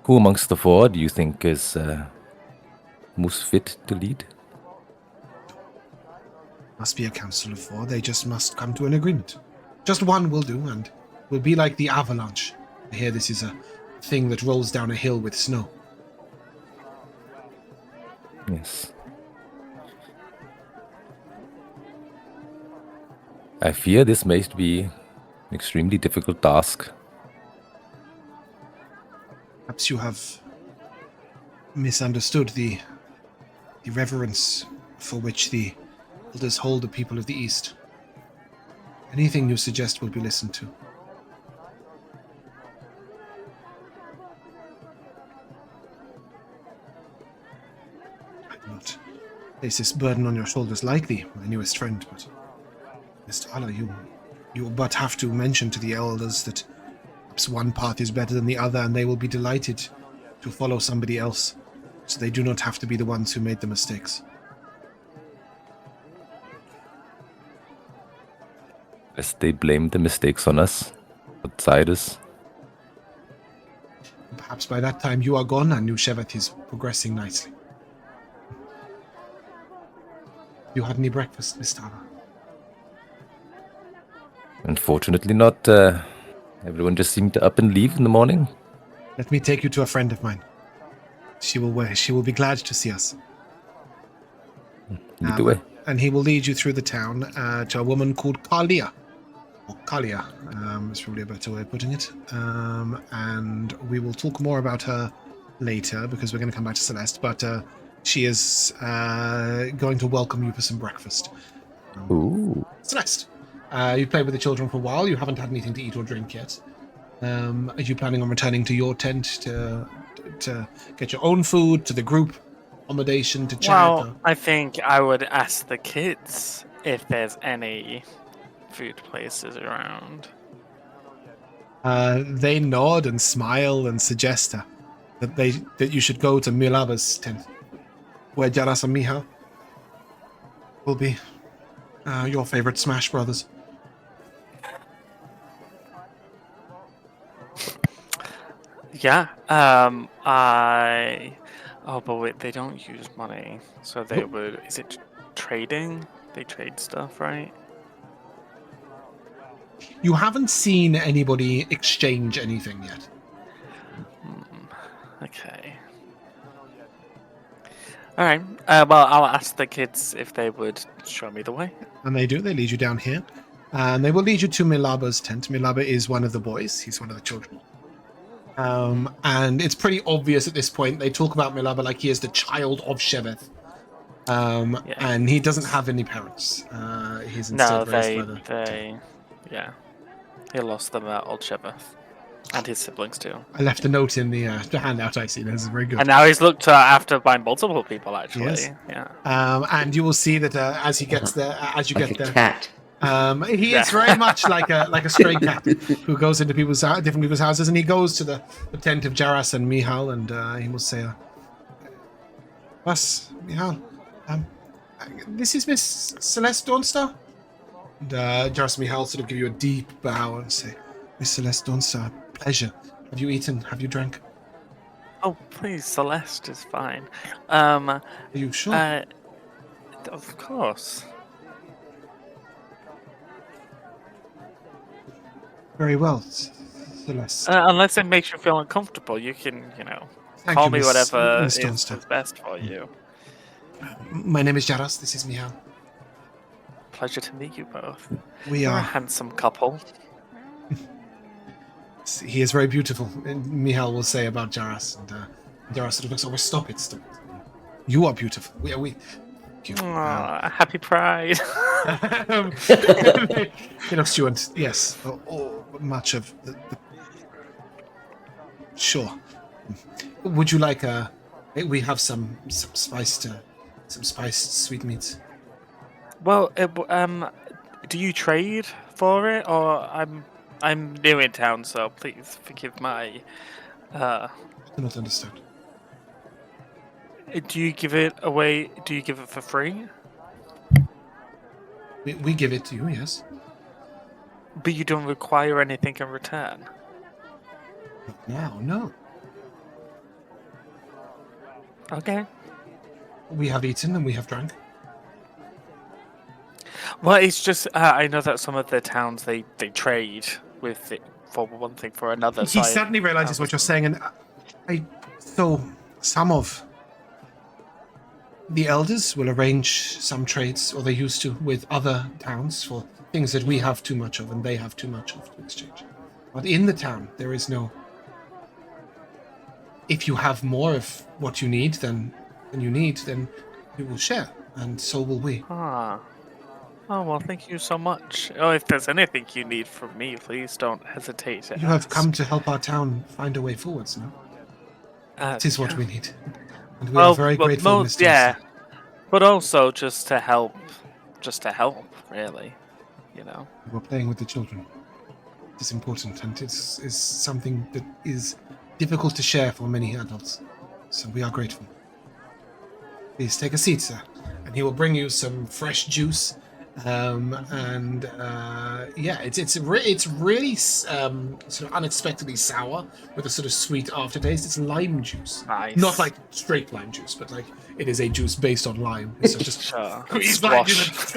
Who amongst the 4 do you think is most fit to lead? Must be a council of 4. They just must come to an agreement. Just one will do, and will be like the avalanche. I hear this is a thing that rolls down a hill with snow. Yes. I fear this may be an extremely difficult task. Perhaps you have misunderstood the reverence for which the elders hold the people of the East. Anything you suggest will be listened to. I will not place this burden on your shoulders lightly, my newest friend, but Mr. Tala, you but have to mention to the elders that perhaps one path is better than the other, and they will be delighted to follow somebody else, so they do not have to be the ones who made the mistakes. Lest they blame the mistakes on us, outsiders. Perhaps by that time you are gone and New Sheveth is progressing nicely. You had any breakfast, Miss Tala? Unfortunately not. Everyone just seemed to up and leave in the morning. Let me take you to a friend of mine. She will be glad to see us. Lead the way. And he will lead you through the town to a woman called Kalia. Or Kalia, is probably a better way of putting it. And we will talk more about her later, because we're going to come back to Celeste, but she is going to welcome you for some breakfast. Ooh. Celeste, you've played with the children for a while. You haven't had anything to eat or drink yet. Are you planning on returning to your tent to get your own food, to the group accommodation, to chat? Well, I think I would ask the kids if there's any food places around. They nod and smile and suggest that you should go to Milaba's tent, where Jaras and Miha will be your favorite Smash Brothers. Yeah. Oh, but wait, they don't use money, so they would. Is it trading? They trade stuff, right? You haven't seen anybody exchange anything yet. Okay. All right. Well, I'll ask the kids if they would show me the way. And they do. They lead you down here. And they will lead you to Milaba's tent. Milaba is one of the boys. He's one of the children. And it's pretty obvious at this point. They talk about Milaba like he is the child of Sheveth. And he doesn't have any parents. He's instead raised by the... He lost them at Old Sheveth. And his siblings too. I left a note in the handout I see. This is very good. And now he's looked after by multiple people, actually. Yes. Yeah. And you will see that as he gets there, as you like get a there, cat. he is very much like a stray cat who goes into different people's houses, and he goes to the tent of Jaras and Mihal, and he will say, "Us, Mihal, this is Miss Celeste Dawnstar." And Jaras and Mihal sort of give you a deep bow and say, "Miss Celeste Dawnstar, pleasure. Have you eaten? Have you drank?" Oh, please, Celeste is fine. Are you sure? Of course. Very well, Celeste. Unless it makes you feel uncomfortable, you can, Thank call you, me Miss- whatever Miss is Dawnstar. best for you. My name is Jaras. This is Mihal. Pleasure to meet you both. We You're a are. handsome couple. He is very beautiful. And Mihal will say about Jaras, and Jaras sort of looks over. Stop it! Stop it! You are beautiful. We. You. Aw, happy Pride. He looks to you and yes, much of the. Sure. Would you like we have some spiced sweetmeats. Well, do you trade for it, or I'm new in town, so please forgive my. I do not understand. Do you give it away? Do you give it for free? We give it to you, yes. But you don't require anything in return. Not now, no. Okay. We have eaten and we have drank. Well, it's just I know that some of the towns they trade with it for one thing for another. He certainly realizes what you're saying, and so some of the elders will arrange some trades, or they used to, with other towns for things that we have too much of and they have too much of to exchange. But in the town, there is no. If you have more of what you need than you need, then you will share, and so will we. Ah. Oh, well, thank you so much. Oh, if there's anything you need from me, please don't hesitate to You have ask. come to help our town find a way forwards, no? That is what yeah. we need. And we are very grateful, Mr. Yeah, but also just to help, really, We're playing with the children. It is important, and it is something that is difficult to share for many adults. So we are grateful. Please take a seat, sir. And he will bring you some fresh juice. It's really sort of unexpectedly sour with a sort of sweet aftertaste. It's lime juice. Nice. Not like straight lime juice, but like it is a juice based on lime. So just Sure. squeeze lime Squash.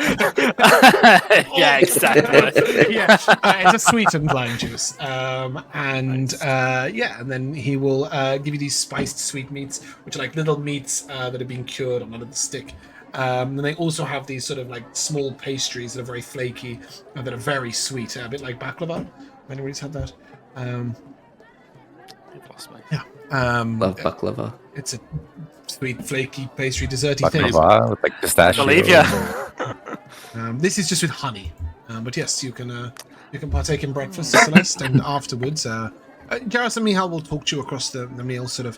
yeah, exactly. it's a sweetened lime juice. And then he will give you these spiced sweetmeats, which are like little meats that are being cured on a little stick. And they also have these sort of like small pastries that are very flaky and that are very sweet, a bit like baklava. Anybody's had that? You've lost me. Yeah. Love baklava. It's a sweet, flaky pastry, desserty thing. Baklava with like pistachio. Believe ya. This is just with honey, but yes, you can partake in breakfast, Celeste, and afterwards, Jaras and Mihal will talk to you across the meal, sort of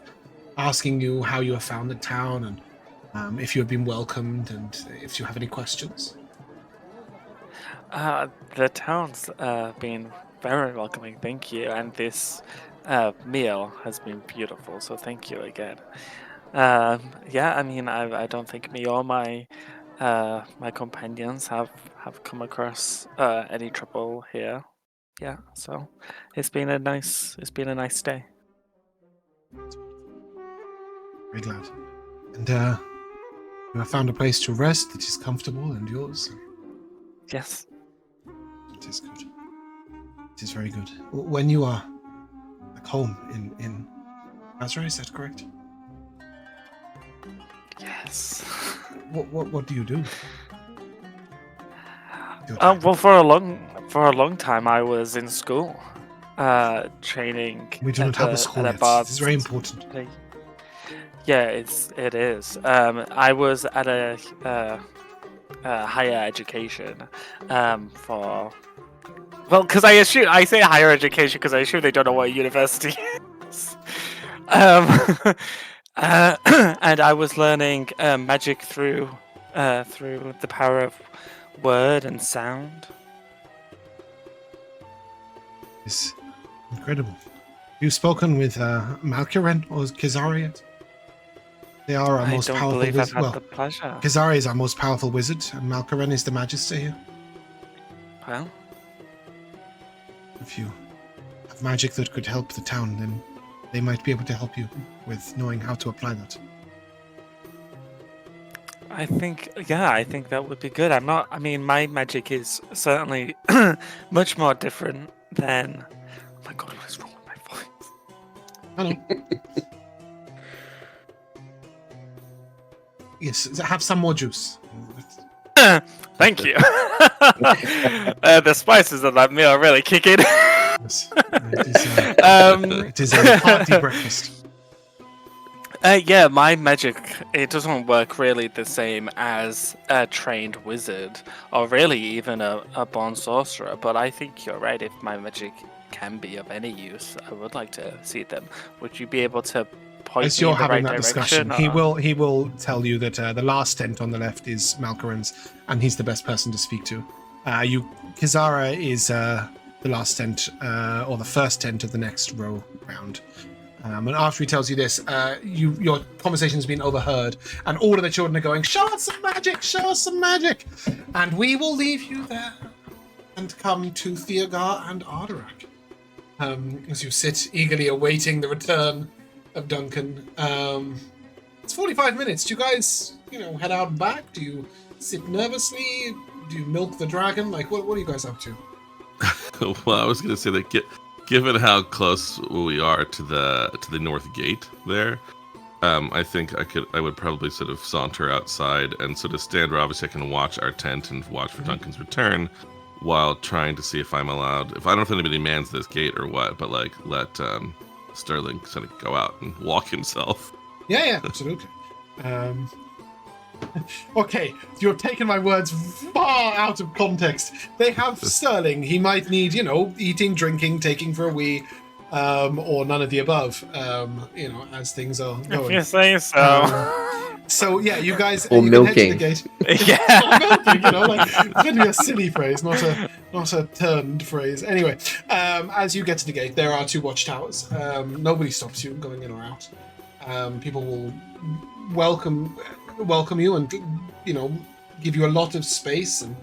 asking you how you have found the town and if you have been welcomed and if you have any questions. The town's been very welcoming, thank you, and this meal has been beautiful, so thank you again. I don't think me or my companions have come across any trouble here. Yeah, so it's been a nice day. Very glad. And you have found a place to rest that is comfortable and yours. Yes. It is good. It is very good. When you are back home in Vazra, is that correct? Yes. What do you do? Well, for a long time, I was in school, training. We do not have a school yet. This is very important. Yeah, it is. I was at a higher education for. Well, because I say higher education because I assume they don't know what a university is. And I was learning magic through the power of word and sound. It's incredible. You've spoken with Malkiren or Kizari yet? They are our most powerful wizard. I've had the pleasure. Kizari is our most powerful wizard, and Malkiren is the Magister here. Well, if you have magic that could help the town, then they might be able to help you with knowing how to apply that. I think that would be good. My magic is certainly much more different than. Oh my god, what is wrong with my voice? Hello. Yes, have some more juice. Thank you. The spices of that meal are really kicking. Yes, it is a hearty breakfast. Yeah, my magic, it doesn't work really the same as a trained wizard, or really even a born sorcerer, but I think you're right. If my magic can be of any use, I would like to see them. Would you be able to point As me you're in the having right that direction? discussion, he will tell you that the last tent on the left is Malkiren's, and he's the best person to speak to. Kizara is the last tent, or the first tent of the next row round. And after he tells you this, your conversation's been overheard, and all of the children are going, "Show us some magic! Show us some magic!" And we will leave you there and come to Theogar and Ardurak. As you sit eagerly awaiting the return of Duncan. It's 45 minutes. Do you guys, head out and back? Do you sit nervously? Do you milk the dragon? Like, what are you guys up to? Well, I was going to say that given how close we are to the north gate there, I think I would probably sort of saunter outside and sort of stand where obviously I can watch our tent and watch for Duncan's return, while trying to see if I'm allowed. If I don't know if anybody mans this gate or what, but like let Sterling sort of go out and walk himself. Yeah, absolutely. Okay, you're taking my words far out of context. They have Sterling. He might need, eating, drinking, taking for a wee, or none of the above, as things are going. If you say so. So, yeah, you guys... Or you milking. Can head to the gate. Yeah. Or milking, it's going to be a silly phrase, not a turned phrase. Anyway, as you get to the gate, there are 2 watchtowers. Nobody stops you going in or out. People will welcome you and give you a lot of space and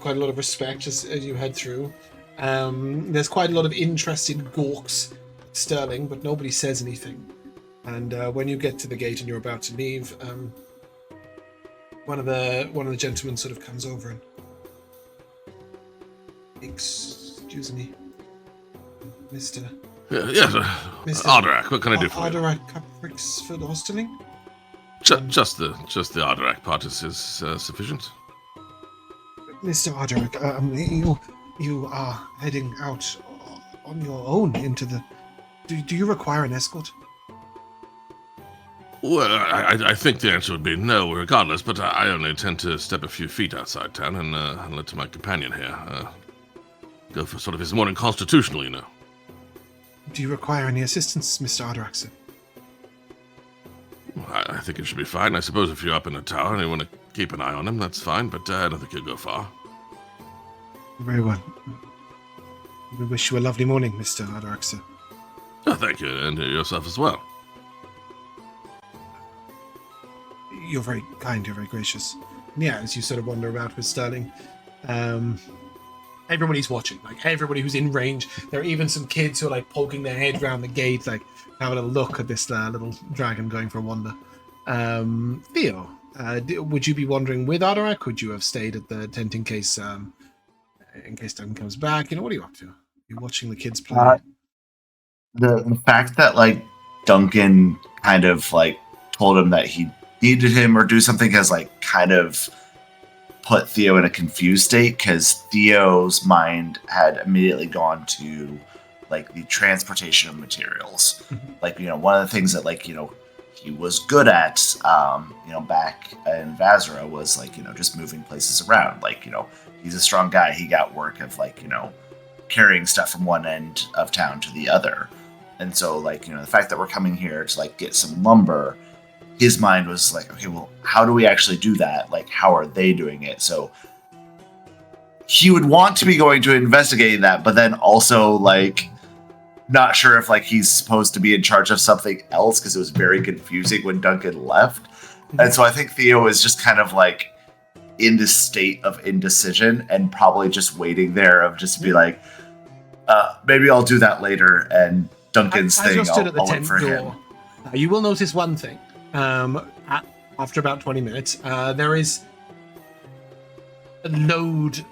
quite a lot of respect as you head through. There's quite a lot of interested gawks at Sterling, but nobody says anything. And when you get to the gate and you're about to leave, one of the gentlemen sort of comes over and, excuse me, Mr. Yes, Ardurak. What can I do for you? Ardurak Caprixford Hosteling? Just the Ardurak part is sufficient. Mr. Ardurak, you are heading out on your own into the... Do you require an escort? Well, I think the answer would be no, regardless, but I only intend to step a few feet outside town and let my companion here go for sort of his morning constitutional, Do you require any assistance, Mr. Ardurak? I think it should be fine. I suppose if you're up in the tower and you want to keep an eye on him, that's fine, but I don't think he'll go far. Very well. We wish you a lovely morning, Mr. Ardurak. Oh, thank you, and yourself as well. You're very kind, you're very gracious. Yeah, as you sort of wander about with Sterling, everybody's watching, like everybody who's in range. There are even some kids who are like poking their head around the gate, like having a look at this little dragon going for a wander. Theo, would you be wandering with Ardurak? Could you have stayed at the tent in case Duncan comes back? What are you up to? You're watching the kids play. The fact that like Duncan kind of like told him that he needed him or do something has like kind of put Theo in a confused state, because Theo's mind had immediately gone to like the transportation of materials. Like, one of the things that like, he was good at, back in Vazra was like, just moving places around. Like, he's a strong guy. He got work of like, carrying stuff from one end of town to the other. And so like, the fact that we're coming here to like get some lumber, his mind was like, okay, well, how do we actually do that? Like, how are they doing it? So he would want to be going to investigate that, but then also like not sure if like he's supposed to be in charge of something else, because it was very confusing when Duncan left. And so I think Theo is just kind of like in this state of indecision and probably just waiting there of just be like, maybe I'll do that later. And Duncan's As thing, you're stood at the I'll wait tent for door, him. You will notice one thing. After about 20 minutes, there is a load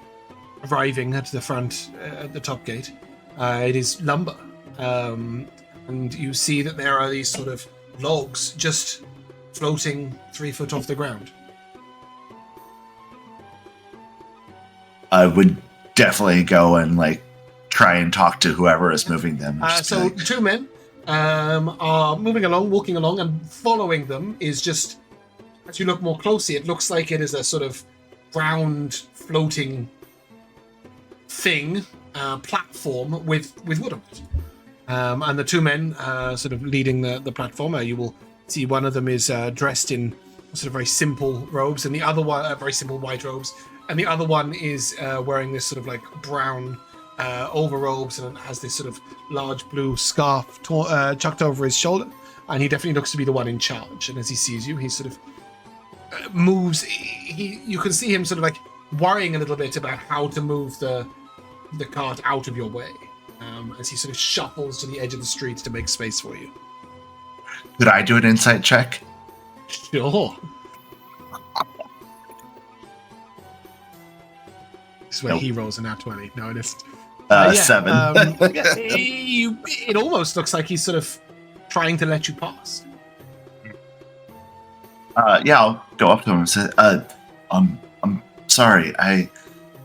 arriving at the front, at the top gate. It is lumber. And you see that there are these sort of logs just floating 3 foot off the ground. I would definitely go and like try and talk to whoever is moving them. So 2 men are moving along, walking along, and following them is just, as you look more closely, it looks like it is a sort of round floating thing, platform with wood on it. And the 2 men sort of leading the platform, you will see one of them is dressed in sort of very simple robes, and the other one, very simple white robes, and the other one is wearing this sort of like brown overrobes and has this sort of large blue scarf chucked over his shoulder, and he definitely looks to be the one in charge. And as he sees you, he sort of moves. You can see him sort of like worrying a little bit about how to move the cart out of your way, as he sort of shuffles to the edge of the street to make space for you. Could I do an insight check? Sure. This is where he rolls an nat 20. No, it isn't. 7. It almost looks like he's sort of trying to let you pass. Yeah, I'll go up to him and say, I'm sorry. I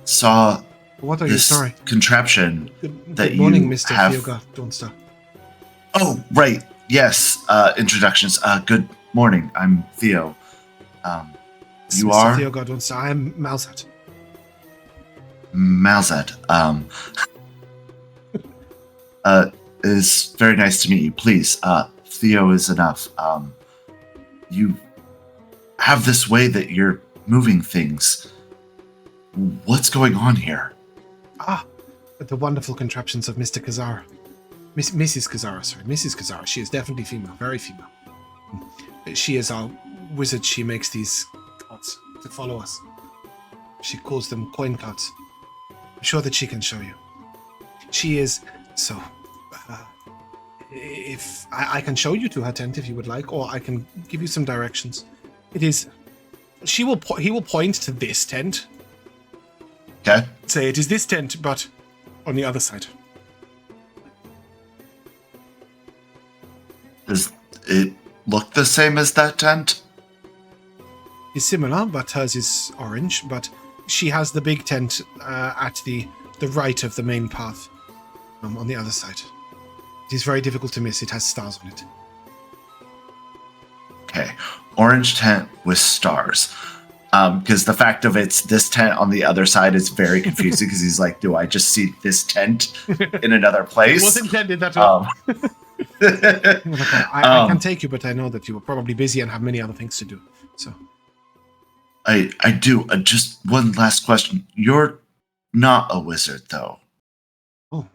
saw What are you this sorry? contraption that Good morning, you Mr. have. Theogar, Dawnstar. Oh, right. Yes. Introductions. Good morning. I'm Theo. You Mr. are? Theogar, Dawnstar. I'm Malzat. Malzat. It's very nice to meet you. Please, Theo is enough. You have this way that you're moving things. What's going on here? The wonderful contraptions of Mr. Kazara. Mrs. Kazara, sorry. Mrs. Kazara. She is definitely female. Very female. She is our wizard. She makes these cards to follow us. She calls them coin cards. I'm sure that she can show you. She is... So... if I can show you to her tent if you would like, or I can give you some directions. It is... He will point to this tent. Okay. Say it is this tent, but on the other side. Does it look the same as that tent? It's similar, but hers is orange. But she has the big tent at the right of the main path, on the other side. It is very difficult to miss. It has stars on it. Okay. Orange tent with stars. Because the fact of it's this tent on the other side is very confusing, because he's like, do I just see this tent in another place? It was intended that way. I can take you, but I know that you are probably busy and have many other things to do. So, I do. Just one last question. You're not a wizard, though. Oh,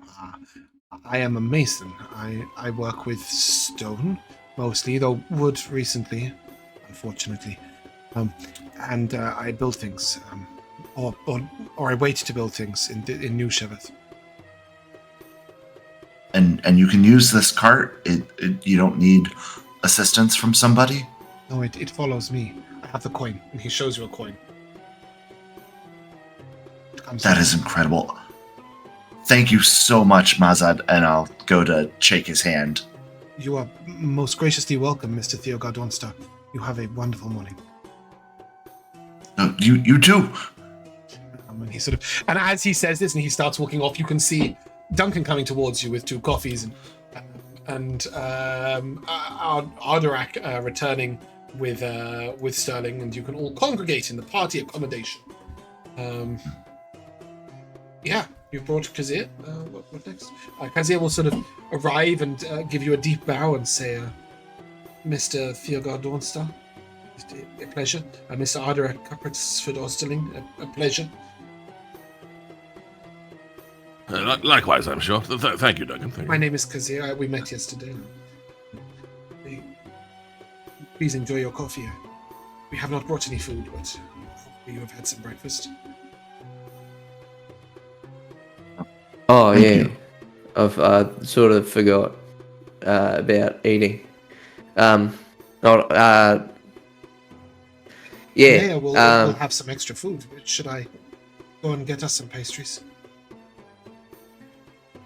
I am a mason. I work with stone, mostly, though wood recently, unfortunately. And I build things, or I wait to build things in New Sheveth. And you can use this cart. You don't need assistance from somebody. No, it follows me. I have the coin, and he shows you a coin. That is incredible. thank you so much, Mazad, and I'll go to shake his hand. You are most graciously welcome, Mr. Theogar Dawnstar. You have a wonderful morning. You too. And he and as he says this and he starts walking off, you can see Duncan coming towards you with 2 coffees and Ardurak returning with Sterling, and you can all congregate in the party accommodation. You brought Kazir. What next? Kazir will sort of arrive and give you a deep bow and say, Mr. Theogar Dawnstar, a pleasure. Mr. Ardurak Kapritz Osterling, a pleasure. Likewise, I'm sure. Thank you, Duncan. Thank My you. name is Kazir. We met yesterday. Please enjoy your coffee. We have not brought any food, but hopefully you have had some breakfast. Oh, Thank yeah. you. I've sort of forgot about eating. We'll have some extra food. Should I go and get us some pastries?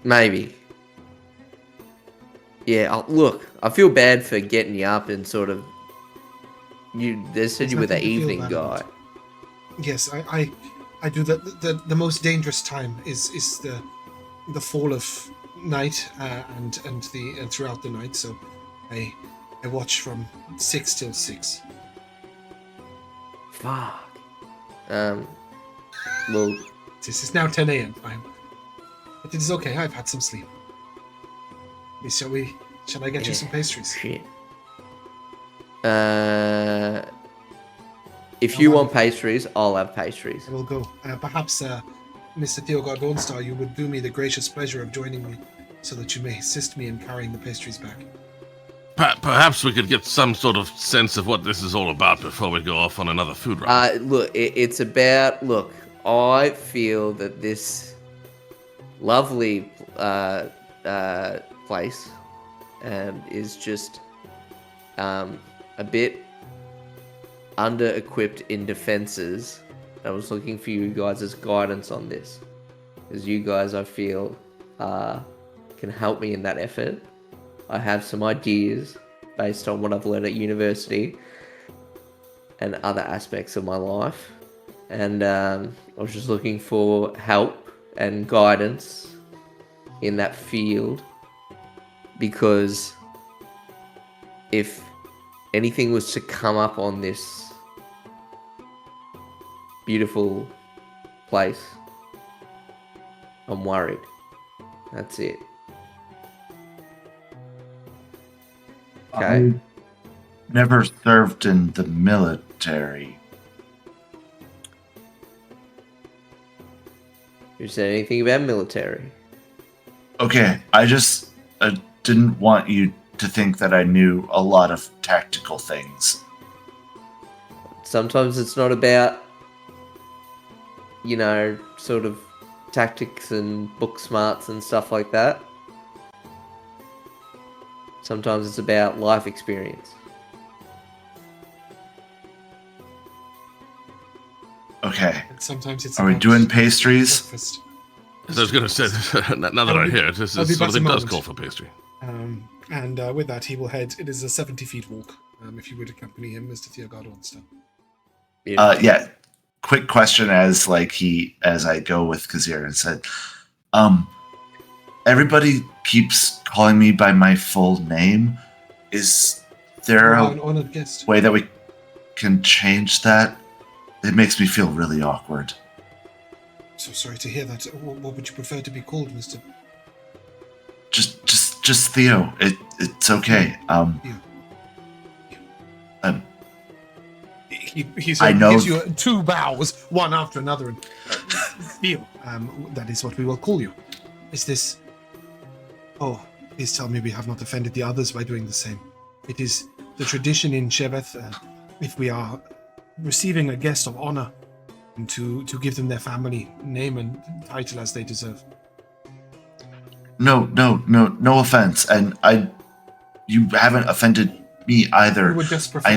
Maybe. Yeah, look, I feel bad for getting you up and sort of... They said you were the nothing to feel evening bad guy. about. Yes, I do that. The most dangerous time is the fall of night and throughout the night. So I watch from 6 till 6. Fuck. Well, This is now 10 a.m. But it is okay. I've had some sleep. Shall I get you some pastries? shit. If you want pastries, I'll have pastries. I will go. Perhaps, Mr. Theogar Dawnstar, you would do me the gracious pleasure of joining me so that you may assist me in carrying the pastries back. Perhaps we could get some sort of sense of what this is all about before we go off on another food run. Look, it's about... Look, I feel that this lovely place is just a bit under-equipped in defenses. I was looking for you guys' guidance on this, because you guys, I feel, can help me in that effort. I have some ideas based on what I've learned at university and other aspects of my life, and I was just looking for help and guidance in that field, because if anything was to come up on this beautiful place, I'm worried. That's it. Okay. I never served in the military. You said anything about military? Okay, I didn't want you to think that I knew a lot of tactical things. Sometimes it's not about, sort of tactics and book smarts and stuff like that. Sometimes it's about life experience. Okay, And sometimes it's are we about doing pastries? breakfast. As I was going to say, now that I hear it, this I'll be is back something in a does moment. call for pastry. And with that, he will head. It is a 70-feet walk. If you would accompany him, Mr. Theogar Dawnstar. Yeah. Quick question as I go with Kazir and said, everybody keeps calling me by my full name. Is there You are a an honored guest. way that we can change that? It makes me feel really awkward. So sorry to hear that. What would you prefer to be called, Mr. Just Theo. It's okay. He I know- gives you 2 bows, one after another, and Theo. That is what we will call you. Is this? Oh, please tell me we have not offended the others by doing the same. It is the tradition in Sheveth, if we are receiving a guest of honor, and to give them their family name and title as they deserve. No offense, and you haven't offended me either. We would just prefer.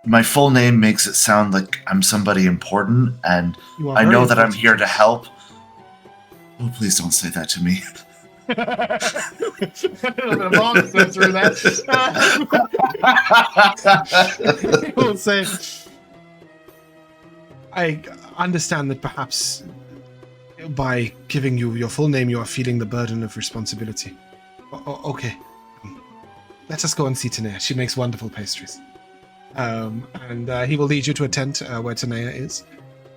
my full name makes it sound like I'm somebody important, and You are I very know that I'm important. here to help. Oh, please don't say that to me. A little bit of answer through that. I will say, I understand that perhaps by giving you your full name, you are feeling the burden of responsibility. Okay. Let us go and see Tanea. She makes wonderful pastries. And he will lead you to a tent where Tanea is.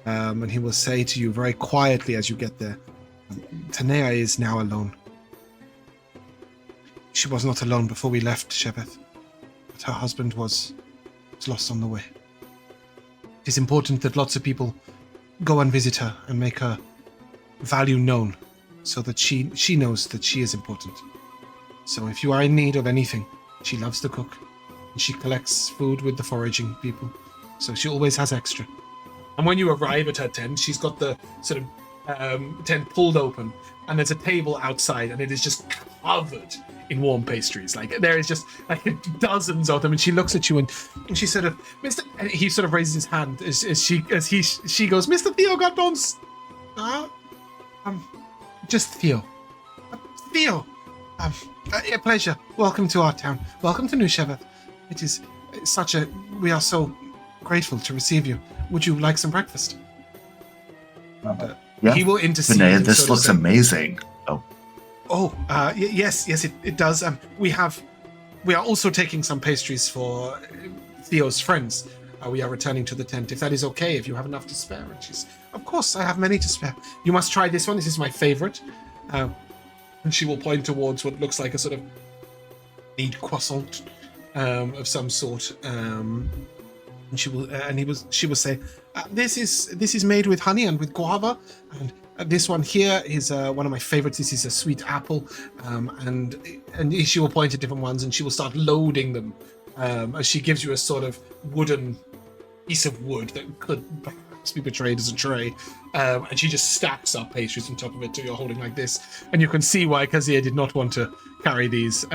And he will say to you very quietly as you get there, Tanea is now alone. She was not alone before we left Sheveth, but her husband was lost on the way. It is important that lots of people go and visit her and make her value known, so that she knows that she is important. So if you are in need of anything, she loves to cook, and she collects food with the foraging people, so she always has extra. And when you arrive at her tent, she's got the sort of tent pulled open, and there's a table outside, and it is just covered in warm pastries. Like there is just like dozens of them, and she looks at you and she sort of, Mr. He sort of raises his hand as she goes, Mr. Theogar Dons. Just Theo. Theo. A pleasure. Welcome to our town. Welcome to New Sheveth. It is we are so grateful to receive you. Would you like some breakfast? Yeah. He will intercede. Tanea, this looks amazing. Yes, it does. We are also taking some pastries for Theo's friends. We are returning to the tent, if that is okay, if you have enough to spare. And she's, of course, I have many to spare. You must try this one. This is my favorite. And she will point towards what looks like a sort of knead croissant of some sort. And she will say, "This is made with honey and with guava, and this one here is one of my favorites. This is a sweet apple, and she will point at different ones, and she will start loading them as she gives you a sort of wooden piece of wood that could perhaps be portrayed as a tray, and she just stacks up pastries on top of it till you're holding like this, and you can see why Kazir did not want to carry these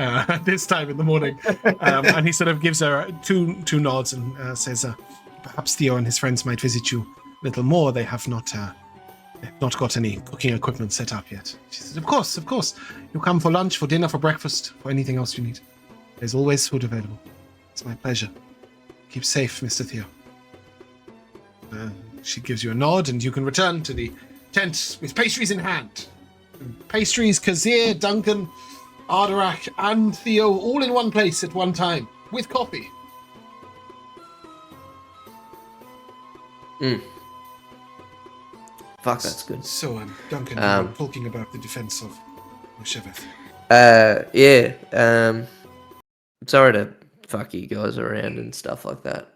this time in the morning, and he sort of gives her two nods and says, perhaps Theo and his friends might visit you a little more. They have not got any cooking equipment set up yet. She says, of course. You come for lunch, for dinner, for breakfast, for anything else you need. There's always food available. It's my pleasure. Keep safe, Mr. Theo. She gives you a nod, and you can return to the tent with pastries in hand. Pastries, Kazir, Duncan, Ardurak, and Theo all in one place at one time, with coffee. Fuck, that's good. So, Duncan, you were talking about the defense of Sheveth. Yeah. Sorry to fuck you guys around and stuff like that.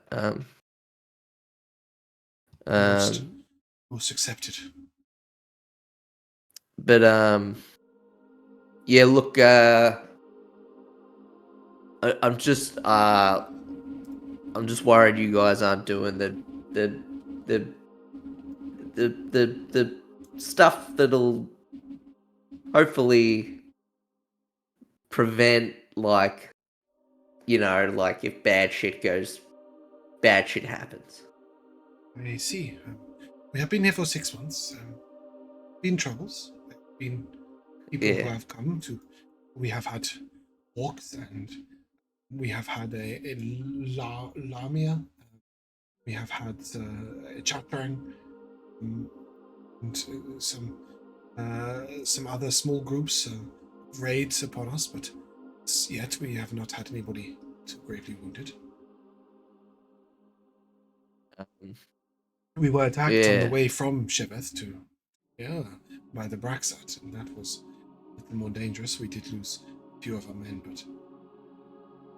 Most accepted. But yeah. Look, I'm just worried you guys aren't doing the stuff that'll hopefully prevent, like, like if bad shit happens. I see. We have been here for 6 months. Been troubles. Been people who have come to. We have had walks, and we have had a Lamia. We have had a Chatrang, and some other small groups raids upon us, but yet we have not had anybody too gravely wounded. We were attacked on the way from Sheveth to by the Braxat, and that was a little more dangerous. We did lose a few of our men, but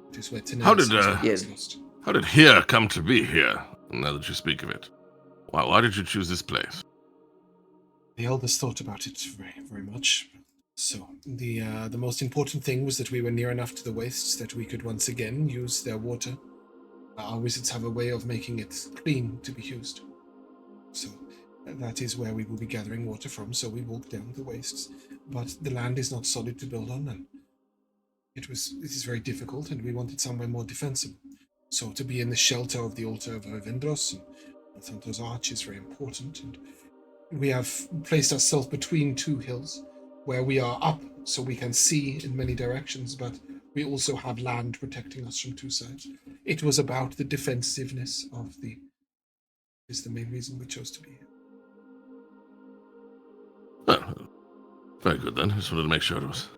it is where Tanea was lost. How did here come to be here, now that you speak of it? Why did you choose this place? The elders thought about it very, very much. So the most important thing was that we were near enough to the wastes that we could once again use their water. Our wizards have a way of making it clean to be used. So that is where we will be gathering water from, so we walk down the wastes. But the land is not solid to build on, and it is very difficult, and we wanted somewhere more defensible. So to be in the shelter of the altar of Vendros and Santos Arch is very important. And we have placed ourselves between two hills where we are up so we can see in many directions, but we also have land protecting us from two sides. It was about the defensiveness of is the main reason we chose to be here. Oh, very good then. Just wanted to make sure it was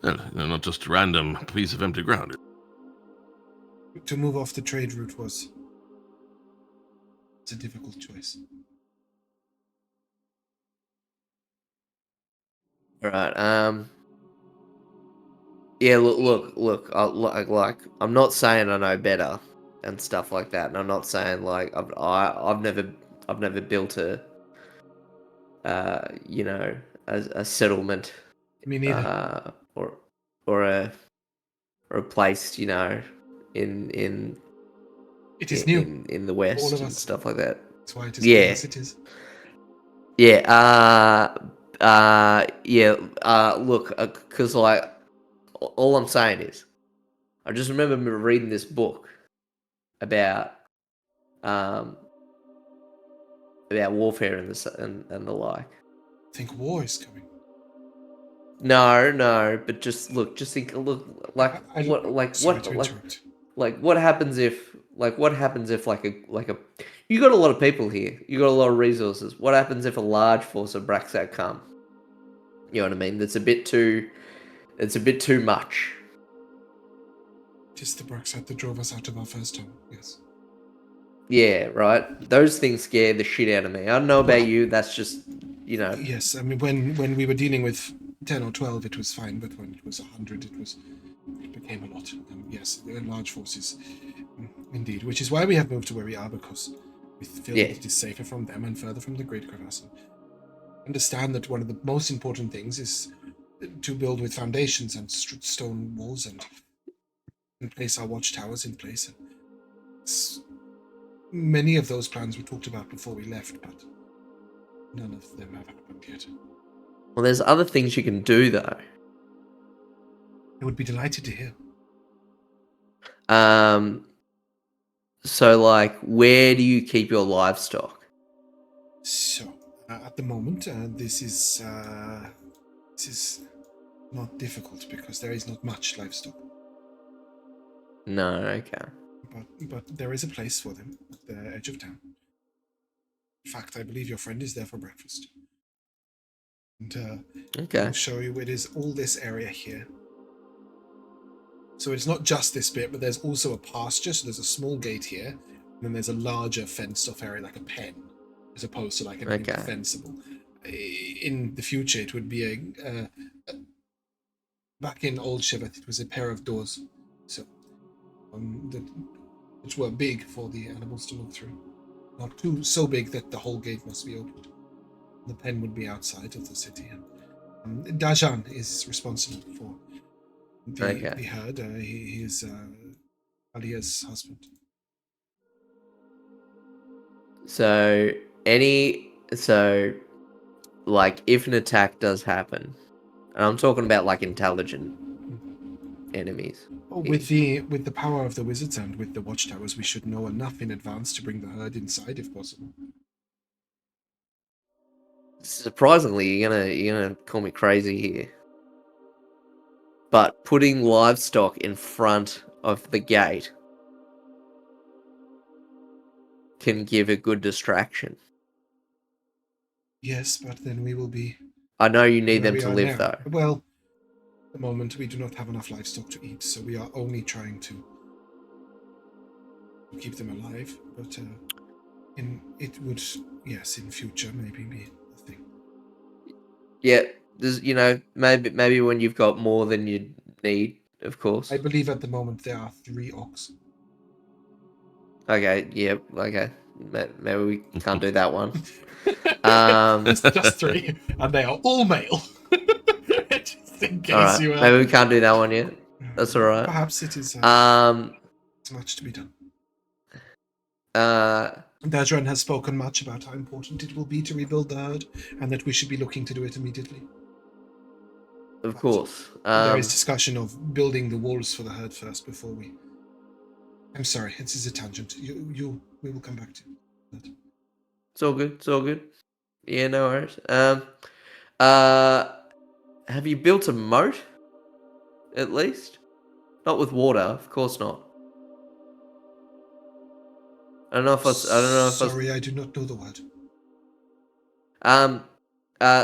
not just a random piece of empty ground. To move off the trade route was a difficult choice. All right. Yeah. Look. I'm not saying I know better and stuff like that, and I'm not saying like I've never built a a settlement. Me neither. Or a place, in It is new. in the All West of and us. stuff like that. That's why it is Yeah. as it is. Yeah. Look, because like all I'm saying is, I just remember me reading this book about warfare and the like. I think war is coming. No, but just think, like Sorry to interrupt. what happens if you got a lot of people here, you got a lot of resources. What happens if a large force of Braxat come? You know what I mean? It's a bit too much. Just the Braxat that drove us out of our first home, yes. Yeah, right. Those things scare the shit out of me. I don't know about you. That's just, Yes, I mean, when we were dealing with 10 or 12, it was fine, but when it was 100, it became a lot. Yes, large forces, indeed, which is why we have moved to where we are, because we feel that it is safer from them and further from the Great Crevasse. Understand that one of the most important things is to build with foundations and stone walls and place our watchtowers in place. Many of those plans were talked about before we left, but none of them have happened yet. Well, there's other things you can do, though. I would be delighted to hear. So, like, where do you keep your livestock? So, at the moment, this is not difficult because there is not much livestock. No, okay. But there is a place for them at the edge of town. In fact, I believe your friend is there for breakfast. And Okay. I'll show you. It is all this area here. So it's not just this bit, but there's also a pasture. So there's a small gate here, and then there's a larger fenced-off area, like a pen, as opposed to like an indefensible. In the future, it would be back in old Sheveth, it was a pair of doors, so which were big for the animals to look through. Not too so big that the whole gate must be opened. The pen would be outside of the city. Dajan is responsible for the herd. He is Alia's husband. So like if an attack does happen, and I'm talking about like intelligent enemies. With the power of the wizards and with the watchtowers, we should know enough in advance to bring the herd inside if possible. Surprisingly, you're gonna call me crazy here, but putting livestock in front of the gate can give a good distraction. Yes, but then we will be... I know you need them to live, though. Well, at the moment we do not have enough livestock to eat, so we are only trying to keep them alive. But it would, yes, in future maybe be a thing. Yeah, there's, maybe when you've got more than you need, of course. I believe at the moment there are 3 ox. Okay, yeah, okay. Maybe we can't do that one. It's just 3, and they are all male. Just in case right. you are... Maybe we can't do that one yet. That's all right. Perhaps it is. It's much to be done. Dajran has spoken much about how important it will be to rebuild the herd, and that we should be looking to do it immediately. Of course. There is discussion of building the walls for the herd first before we I'm sorry, it is a tangent. We will come back to that. It's all good. It's all good. Yeah, no worries. Have you built a moat? At least, not with water, of course not. I don't know if I was. Sorry, I do not know the word.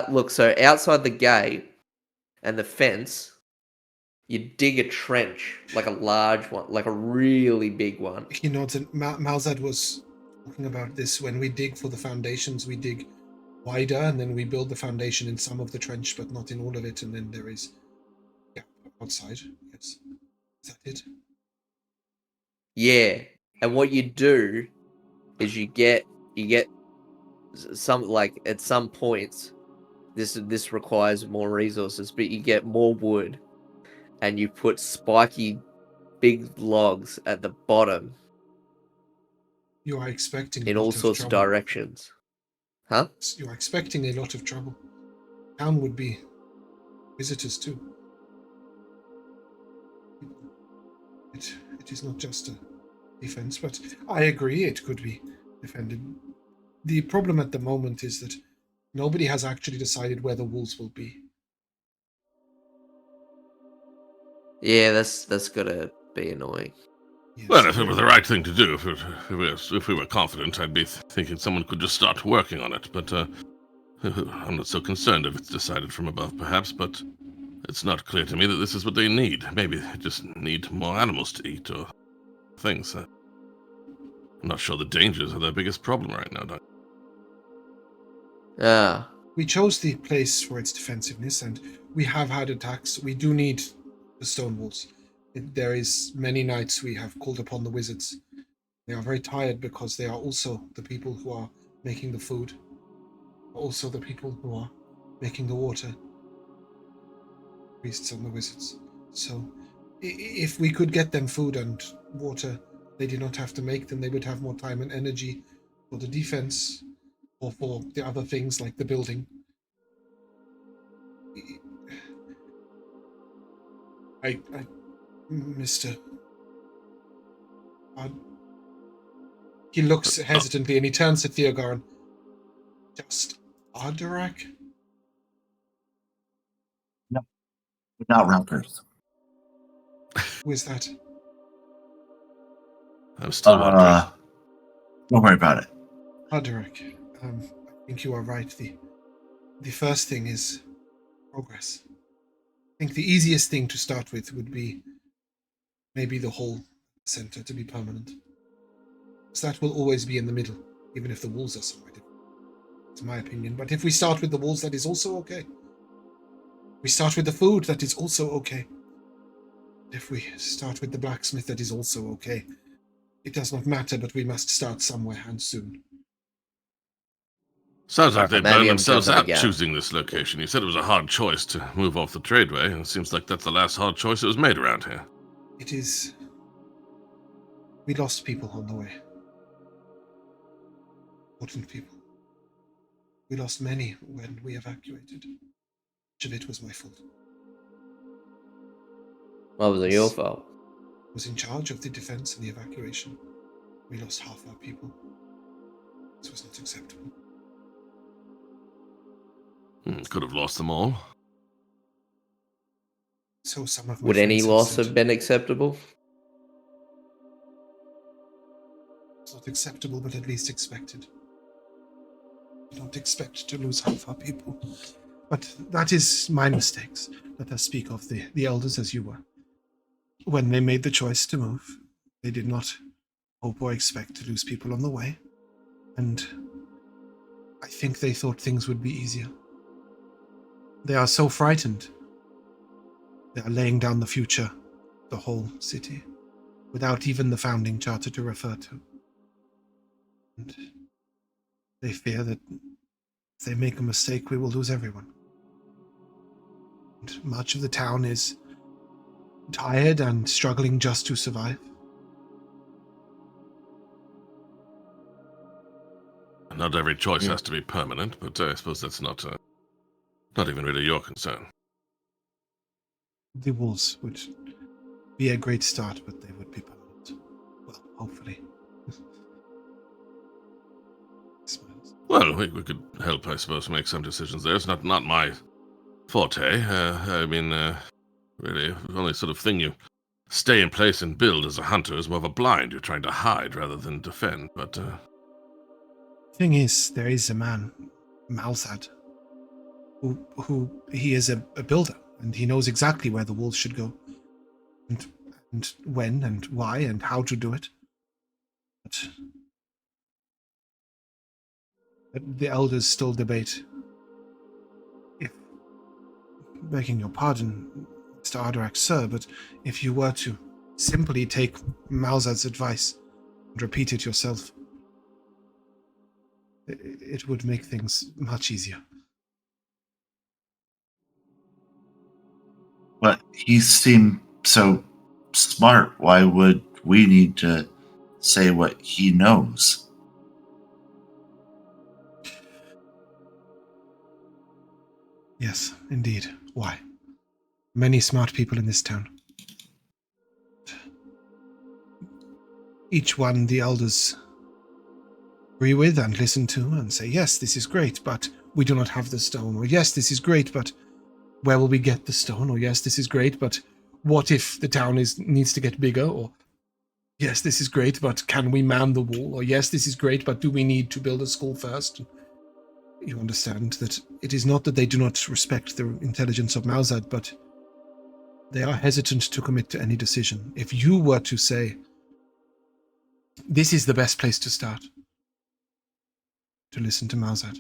Look. So outside the gate and the fence, you dig a trench, like a large one, like a really big one. He nods, and Malzad was talking about this. When we dig for the foundations, we dig wider, and then we build the foundation in some of the trench, but not in all of it, and then there is outside. Yes. Is that it? Yeah, and what you do is you get some, like, at some points this requires more resources, but you get more wood and you put spiky big logs at the bottom You are expecting in a lot all of sorts of trouble. directions. Huh? You are expecting a lot of trouble. Town would be visitors too. It is not just a defense, but I agree it could be defended. The problem at the moment is that nobody has actually decided where the wolves will be. Yeah, that's gonna be annoying. Yes, Well, if it were the right thing to do, if we were confident, I'd be thinking someone could just start working on it. But I'm not so concerned if it's decided from above, perhaps. But it's not clear to me that this is what they need. Maybe they just need more animals to eat or things. I'm not sure the dangers are their biggest problem right now, Duncan. Ah, we chose the place for its defensiveness, and we have had attacks. We do need the stone walls. There is many nights we have called upon the wizards. They are very tired because they are also the people who are making the food, also the people who are making the water. Priests and the wizards. So if we could get them food and water, they did not have to make them. They would have more time and energy for the defense or for the other things like the building. Mr. He looks hesitantly and he turns to Theogar and just Ardurak? No, not rounders. Who is that? I'm still wondering. Don't worry about it. Ardurak. I think you are right. The first thing is progress. I think the easiest thing to start with would be maybe the whole center to be permanent. So that will always be in the middle, even if the walls are somewhere different. It's my opinion. But if we start with the walls, that is also okay. We start with the food, that is also okay. If we start with the blacksmith, that is also okay. It does not matter, but we must start somewhere and soon. Sounds like they Maybe burned I'm themselves jumping out the gun. choosing this location. You said it was a hard choice to move off the tradeway, and it seems like that's the last hard choice that was made around here. It is... We lost people on the way. Important people. We lost many when we evacuated. Much of it was my fault. what was it your fault? I was in charge of the defense and the evacuation. We lost half our people. This was not acceptable. Could have lost them all. So some of my Would any friends loss said have been acceptable? it's not acceptable, but at least expected. We don't expect to lose half our people. But that is my mistakes. Let us speak of the elders as you were. When they made the choice to move, they did not hope or expect to lose people on the way. And I think they thought things would be easier. They are so frightened. They are laying down the future, the whole city, without even the founding charter to refer to. And they fear that if they make a mistake, we will lose everyone. And much of the town is tired and struggling just to survive. Not every choice has to be permanent, but I suppose that's not even really your concern. The walls would be a great start, but they would be permanent. Well, Well, we could help, I suppose, make some decisions there. It's not my forte. Really, the only sort of thing you stay in place and build as a hunter is more of a blind. You're trying to hide rather than defend, but... Thing is, there is a man, Malzad, who he is a builder, and he knows exactly where the walls should go, and when and why and how to do it. But the elders still debate. If, begging your pardon, Mr. Ardurak, sir, but if you were to simply take Malzad's advice and repeat it yourself, it would make things much easier. But he seemed so smart. Why would we need to say what he knows? Yes, indeed. Why? Many smart people in this town. Each one the elders agree with and listen to and say, yes, this is great, but we do not have the stone. Or yes, this is great, but where will we get the stone? Or yes, this is great, but what if the town needs to get bigger? Or yes, this is great, but can we man the wall? Or yes, this is great, but do we need to build a school first? You understand that it is not that they do not respect the intelligence of Malzad, but they are hesitant to commit to any decision. If you were to say, this is the best place to start, to listen to Malzad,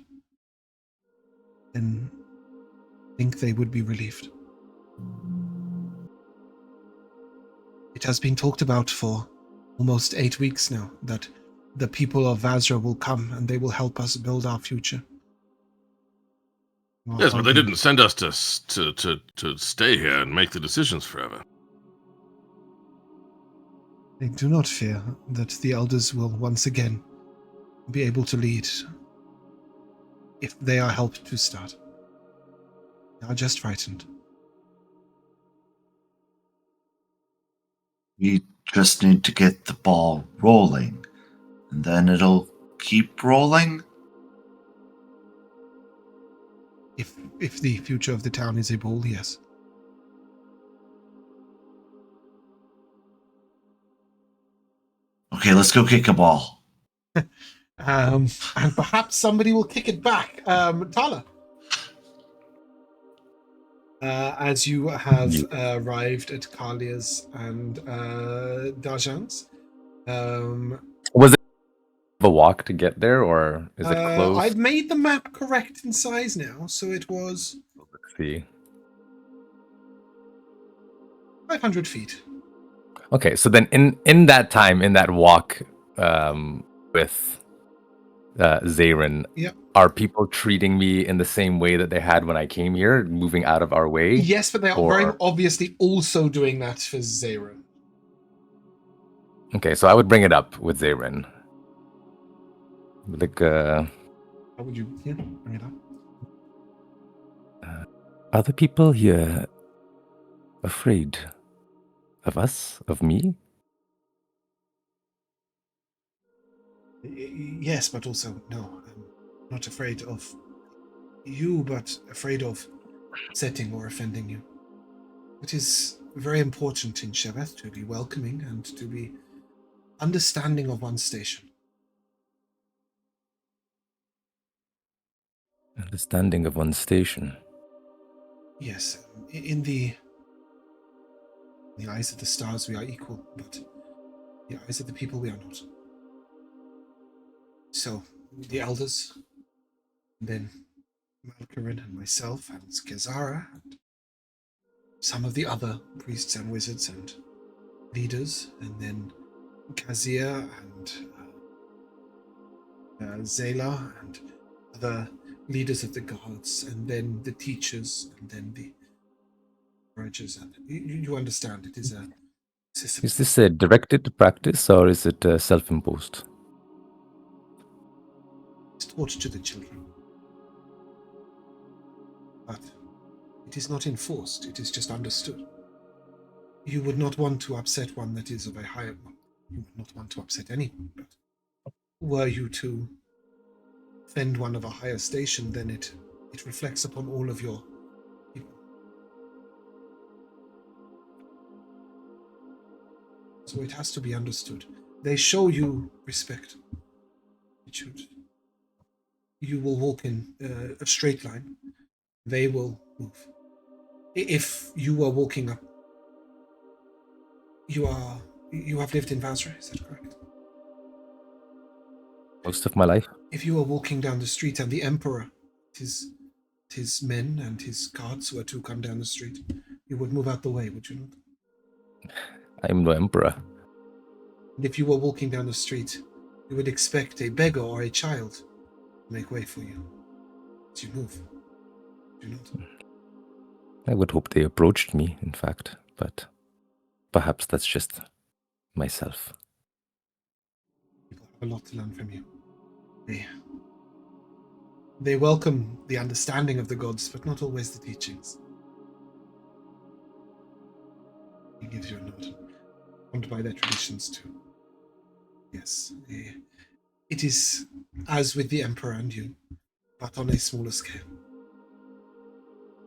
then I think they would be relieved. It has been talked about for almost 8 weeks now that the people of Vazra will come and they will help us build our future. Yes, but they didn't send us to stay here and make the decisions forever. I do not fear that the elders will once again be able to lead if they are helped to start. They are just frightened. We just need to get the ball rolling, and then it'll keep rolling. If the future of the town is a ball, yes. Okay, let's go kick a ball. And perhaps somebody will kick it back. Tala. As you have arrived at Kalia's and Dajan's. Was it a walk to get there, or is it close? I've made the map correct in size now, so it was... Let's see. 500 feet. Okay, so then in that time, in that walk with Zarin, Yep. are people treating me in the same way that they had when I came here, moving out of our way? Yes, but they are very obviously also doing that for Zarin. Okay, so I would bring it up with Zarin. Like, How would you bring it up? are the people here afraid of us, of me? Yes, but also, no. I'm not afraid of you, but afraid of upsetting or offending you. It is very important in Sheveth to be welcoming and to be understanding of one's station. Understanding of one's station. Yes, in the eyes of the stars we are equal, but in the eyes of the people we are not. So, the elders, and then Malkarin and myself, and Skazara, and some of the other priests and wizards and leaders, and then Kazir and Zayla, and other leaders of the guards, and then the teachers, and then the foragers. And you understand, it is a system. Is this a directed practice, or is it self-imposed? It's taught to the children. But it is not enforced, it is just understood. You would not want to upset one that is of a higher one. You would not want to upset anyone, but were you to offend one of a higher station, then it reflects upon all of your people. So it has to be understood. They show you respect. You will walk in a straight line. They will move. If you are walking up, you have lived in Vazra, is that correct? Most of my life. If you are walking down the street and the Emperor, his men and his guards were to come down the street, you would move out the way, would you not? I am no emperor. And if you were walking down the street, you would expect a beggar or a child to make way for you as you move. Do you not? I would hope they approached me, in fact, but perhaps that's just myself. People have a lot to learn from you. They welcome the understanding of the gods, but not always the teachings. He gives you a nod. Bound by their traditions too. Yes. It is as with the Emperor and you, but on a smaller scale.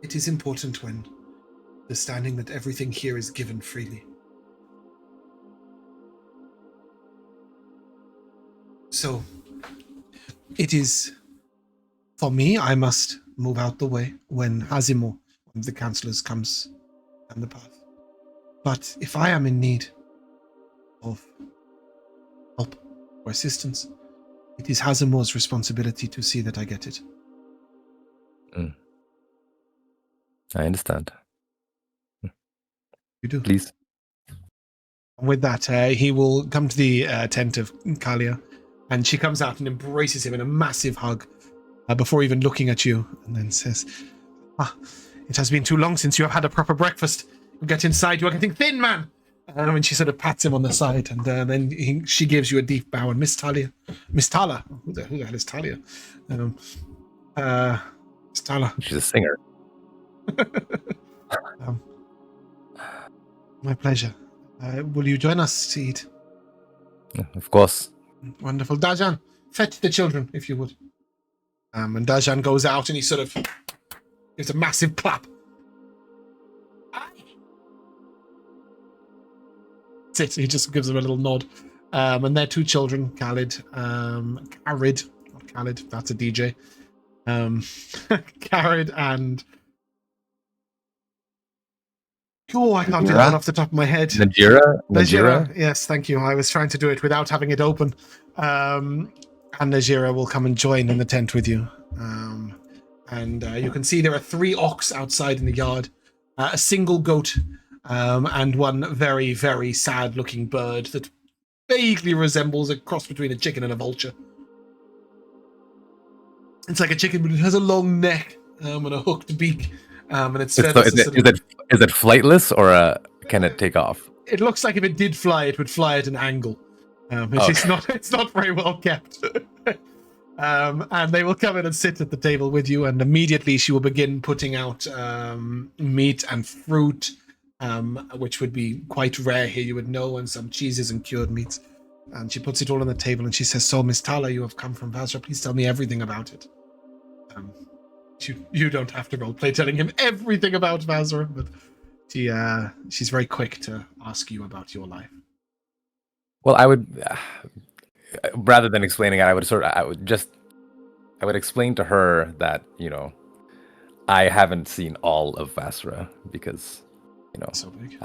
It is important when understanding that everything here is given freely. So, it is, for me, I must move out the way when Hazimo, one of the counselors, comes down the path. But if I am in need of help or assistance, it is Hazimo's responsibility to see that I get it. I understand. You do. Please. With that, he will come to the tent of Kalia, and she comes out and embraces him in a massive hug before even looking at you, and then says, it has been too long since you have had a proper breakfast. You get inside, you are getting thin, man! And she sort of pats him on the side, and then she gives you a deep bow, and Miss Tala, who the hell is Talia? Miss Tala. She's a singer. My pleasure. Will you join us to eat? Of course. Wonderful. Dajan, fetch the children, if you would. And Dajan goes out and he sort of gives a massive clap. That's it. He just gives them a little nod. And their two children, Khalid, Khalid, not Khalid, that's a DJ. Khalid and... Oh, I can't do that one off the top of my head. Najira? Yes, thank you. I was trying to do it without having it open. And Najira will come and join in the tent with you. And you can see there are 3 ox outside in the yard, a single goat, and one very, very sad-looking bird that vaguely resembles a cross between a chicken and a vulture. It's like a chicken, but it has a long neck and a hooked beak. And it's Is it flightless or can it take off? It looks like if it did fly, it would fly at an angle. It's not very well kept. And they will come in and sit at the table with you, and immediately she will begin putting out meat and fruit, which would be quite rare here, you would know, and some cheeses and cured meats. And she puts it all on the table, and she says, "So, Miss Tala, you have come from Vazra. Please tell me everything about it." You don't have to roleplay telling him everything about Vazra, but she's very quick to ask you about your life. Well, I would, rather than explaining it, I would explain to her that, I haven't seen all of Vazra because, So big.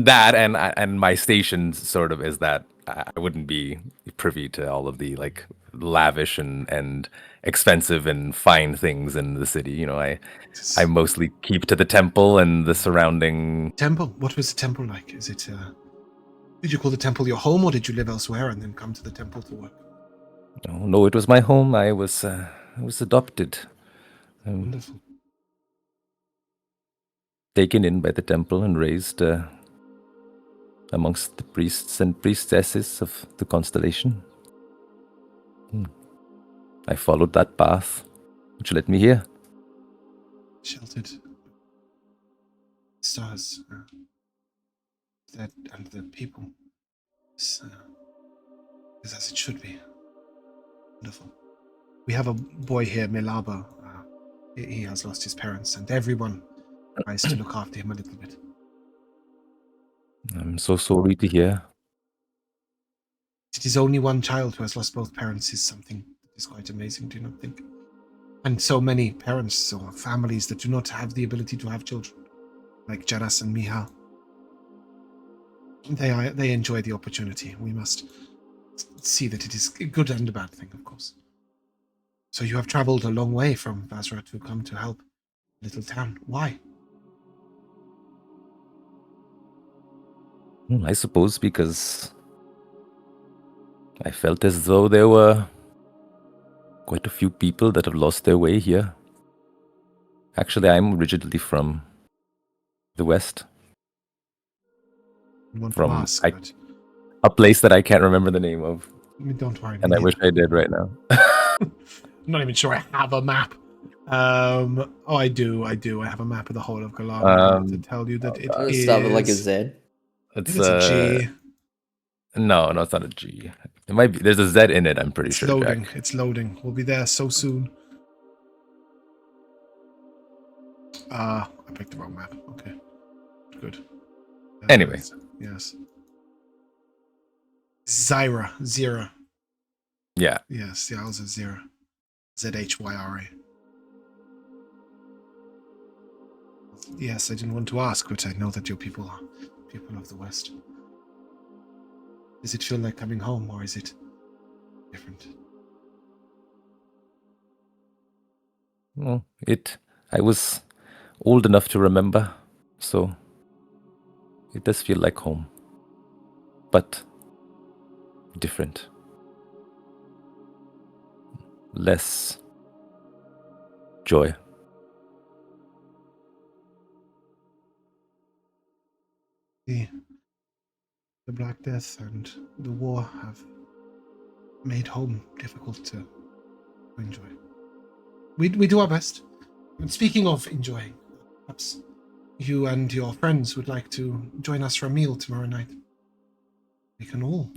that and my station sort of is that I wouldn't be privy to all of the lavish and expensive and fine things in the city. I mostly keep to the temple and the surrounding temple. What was the temple like? Is it did you call the temple your home, or did you live elsewhere and then come to the temple to work? No, it was my home. I was adopted. Wonderful. Taken in by the temple and raised amongst the priests and priestesses of the constellation. I followed that path, which led me here. Sheltered stars, and the people is as it should be. Wonderful. We have a boy here, Milaba. He has lost his parents, and everyone tries to look after him a little bit. I'm so sorry to hear. It is only one child who has lost both parents is something that is quite amazing, do you not think? And so many parents or families that do not have the ability to have children, like Jaras and Miha. They enjoy the opportunity. We must see that it is a good and a bad thing, of course. So you have traveled a long way from Vazra to come to help a little town. Why? I suppose because I felt as though there were quite a few people that have lost their way here. Actually, I'm originally from the West. I want From to ask, but a place that I can't remember the name of. don't worry. And I wish I did right now. I'm not even sure I have a map. I do. I have a map of the whole of Gallania to tell you that it is. Start with like a Z. It's a G. No, it's not a G. It might be. There's a Z in it. I'm pretty sure. Loading. Jack. It's loading. We'll be there so soon. I picked the wrong map. Okay, good. Anyway. Yes. Zira. Yeah. Yes, the Isles of Zira. Zhyra. Yes, I didn't want to ask, but I know that your people are people of the West. Does it feel like coming home, or is it different? Well, I was old enough to remember, so it does feel like home. But different. Less joy. The Black Death and the war have made home difficult to enjoy. We do our best. And speaking of enjoying, perhaps you and your friends would like to join us for a meal tomorrow night. We can all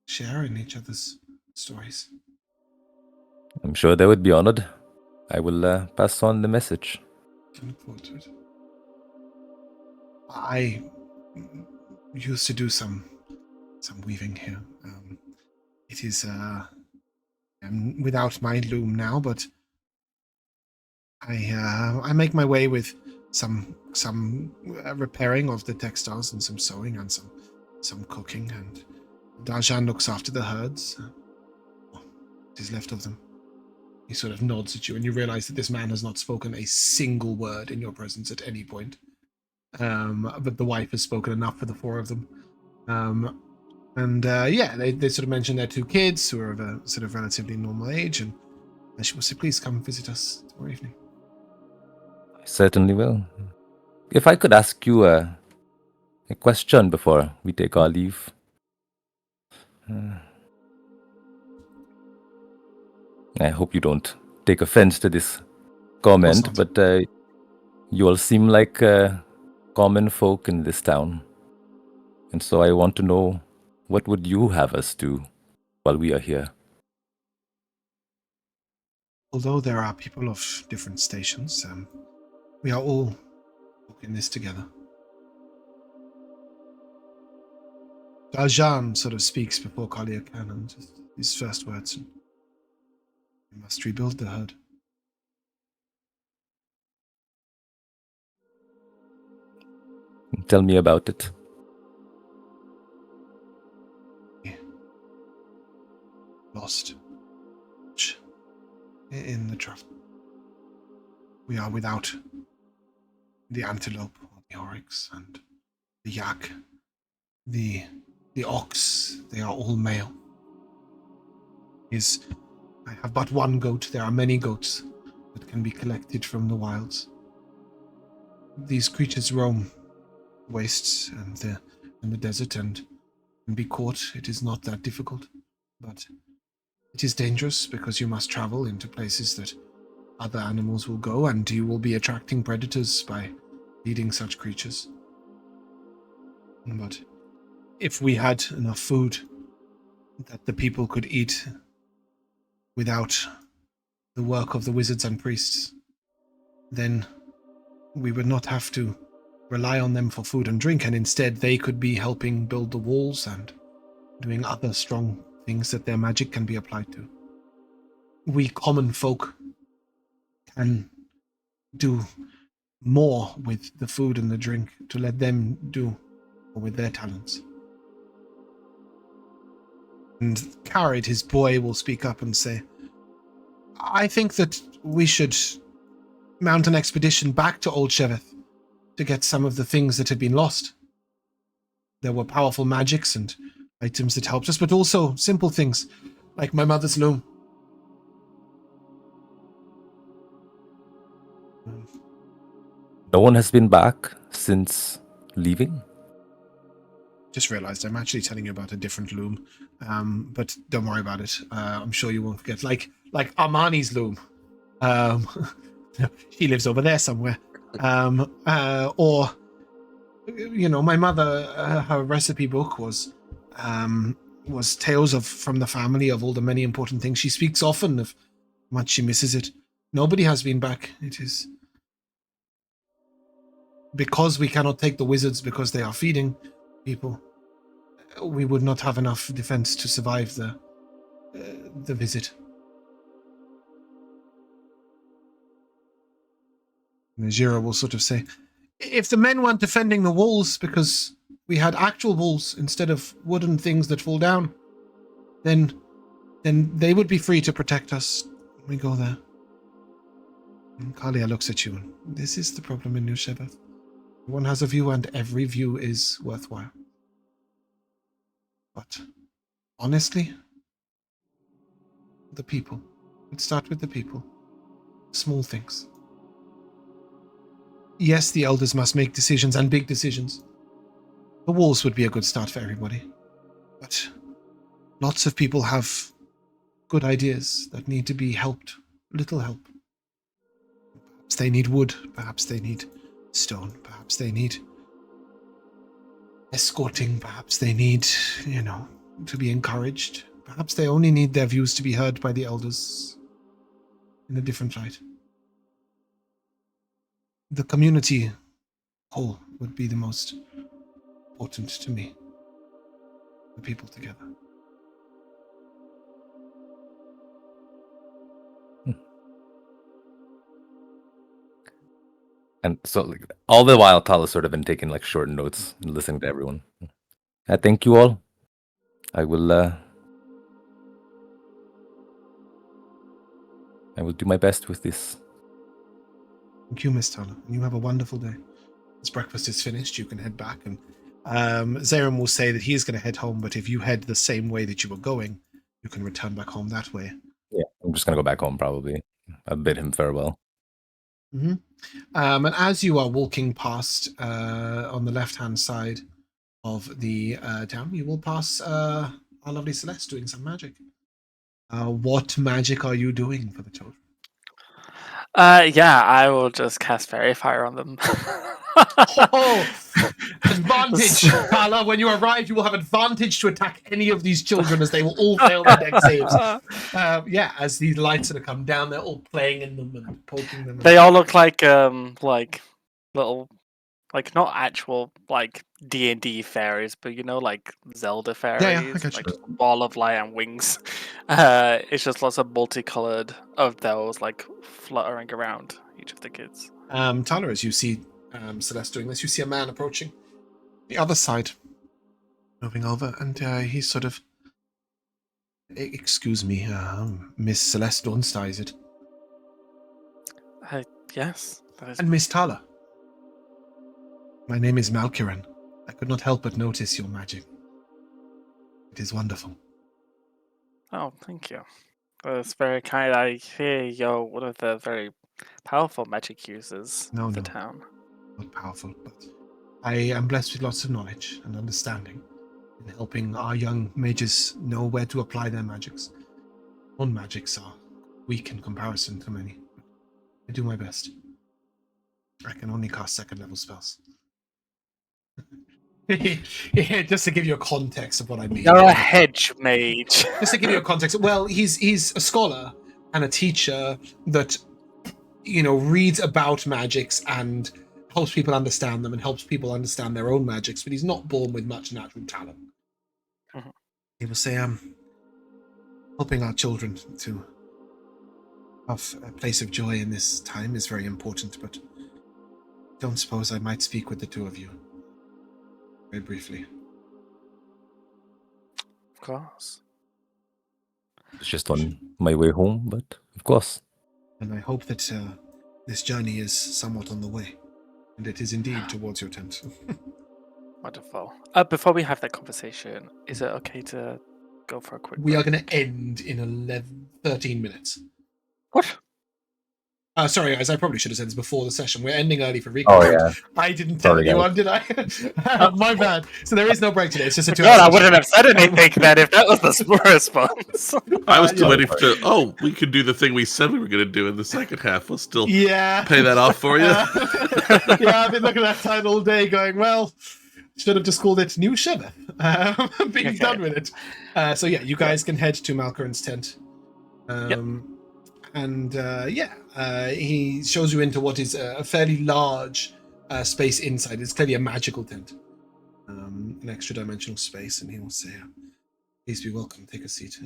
share in each other's stories. I'm sure they would be honored. I will pass on the message. I look forward to it. I used to do some weaving here. It is I'm without my loom now, but I make my way with some repairing of the textiles and some sewing and some cooking, and Dajan looks after the herds. What is left of them. He sort of nods at you, and you realize that this man has not spoken a single word in your presence at any point. But the wife has spoken enough for the four of them. They sort of mention their two kids who are of a sort of relatively normal age, and she will say, please come visit us tomorrow evening. I certainly will. If I could ask you a question before we take our leave. I hope you don't take offense to this comment, but you all seem like common folk in this town. And so I want to know, what would you have us do while we are here? Although there are people of different stations, we are all in this together. Dajan sort of speaks before Kalia can, and just his first words. We must rebuild the herd. Tell me about it. Lost in the travel. We are without the antelope, or the oryx, and the yak, the ox. They are all male. I have but one goat. There are many goats that can be collected from the wilds. These creatures roam wastes and the desert and can be caught. It is not that difficult, but it is dangerous because you must travel into places that other animals will go, and you will be attracting predators by feeding such creatures. But if we had enough food that the people could eat without the work of the wizards and priests, then we would not have to rely on them for food and drink, and instead they could be helping build the walls and doing other strong things that their magic can be applied to. We common folk can do more with the food and the drink to let them do with their talents. And Carried, his boy, will speak up and say, I think that we should mount an expedition back to Old Sheveth to get some of the things that had been lost. There were powerful magics and items that helped us, but also simple things, like my mother's loom. No one has been back since leaving? Just realized I'm actually telling you about a different loom, but don't worry about it. I'm sure you won't forget. Like Armani's loom. She lives over there somewhere. Or, my mother, her recipe book was tales from the family of all the many important things. She speaks often of how much she misses it. Nobody has been back. It is because we cannot take the wizards because they are feeding people. We would not have enough defense to survive the visit. Najira will sort of say, if the men weren't defending the walls because we had actual walls instead of wooden things that fall down, then they would be free to protect us when we go there. And Kalia looks at you, and this is the problem in New Sheveth. One has a view, and every view is worthwhile. But honestly, the people. Let's start with the people. Small things. Yes, the elders must make decisions, and big decisions. The walls would be a good start for everybody. But lots of people have good ideas that need to be helped. Little help. Perhaps they need wood. Perhaps they need stone. Perhaps they need escorting. Perhaps they need, to be encouraged. Perhaps they only need their views to be heard by the elders in a different light. The community whole would be the most important to me. The people together. And so, all the while, Tala's sort of been taking short notes and listening to everyone. I thank you all. I will do my best with this. Thank you, Miss Tala. And you have a wonderful day. As breakfast is finished, you can head back. And Zarim will say that he is going to head home, but if you head the same way that you were going, you can return back home that way. Yeah, I'm just going to go back home, probably. I'll bid him farewell. Mm-hmm. And as you are walking past on the left-hand side of the town, you will pass our lovely Celeste doing some magic. What magic are you doing for the children? Yeah, I will just cast Fairy Fire on them. Advantage, Tala. When you arrive, you will have advantage to attack any of these children as they will all fail their dex saves. As these lights that come down, they're all playing in them and poking them. They all look like little, not actual D&D fairies, but like Zelda fairies, I got you. just a ball of light and wings. It's just lots of multicolored of those fluttering around each of the kids. Tala, as you see Celeste doing this, you see a man approaching the other side, moving over, and he's sort of, excuse me, Miss Celeste Dawnstar, is it? Yes. That is... And Miss Tala. My name is Malkiran. I could not help but notice your magic. It is wonderful. Oh, thank you. That's very kind. I hear you're one of the very powerful magic users of the town. Not powerful, but I am blessed with lots of knowledge and understanding in helping our young mages know where to apply their magics. Own magics are weak in comparison to many. I do my best. I can only cast second level spells. Yeah, just to give you a context of what I mean. You're a hedge mage. Just to give you a context, well, he's a scholar and a teacher that, reads about magics and helps people understand them and helps people understand their own magics, but he's not born with much natural talent. Mhm. He will say, helping our children to have a place of joy in this time is very important, but don't suppose I might speak with the two of you very briefly. Of course. It's just on my way home, but of course. And I hope that this journey is somewhat on the way, and it is indeed towards your tent. Wonderful. Before we have that conversation, is it okay to go for a quick We are break? going to end in 13 minutes. What? Sorry, guys, I probably should have said this before the session. We're ending early for Rico. Oh, yeah. I didn't tell Sorry, anyone, did I? My bad. So there is no break today. It's just a 2 God, I hour wouldn't have said anything then if that was the response. I was still yeah. waiting to. We could do the thing we said we were going to do in the second half. We'll still Yeah. pay that off for you. Yeah, I've been looking at that title all day going, well, should have just called it New Sheveth. Being Okay. done with it. So yeah, you guys can head to Malkaran's tent. And he shows you into what is a fairly large space inside. It's clearly a magical tent. An extra dimensional space, and he will say, please be welcome, take a seat.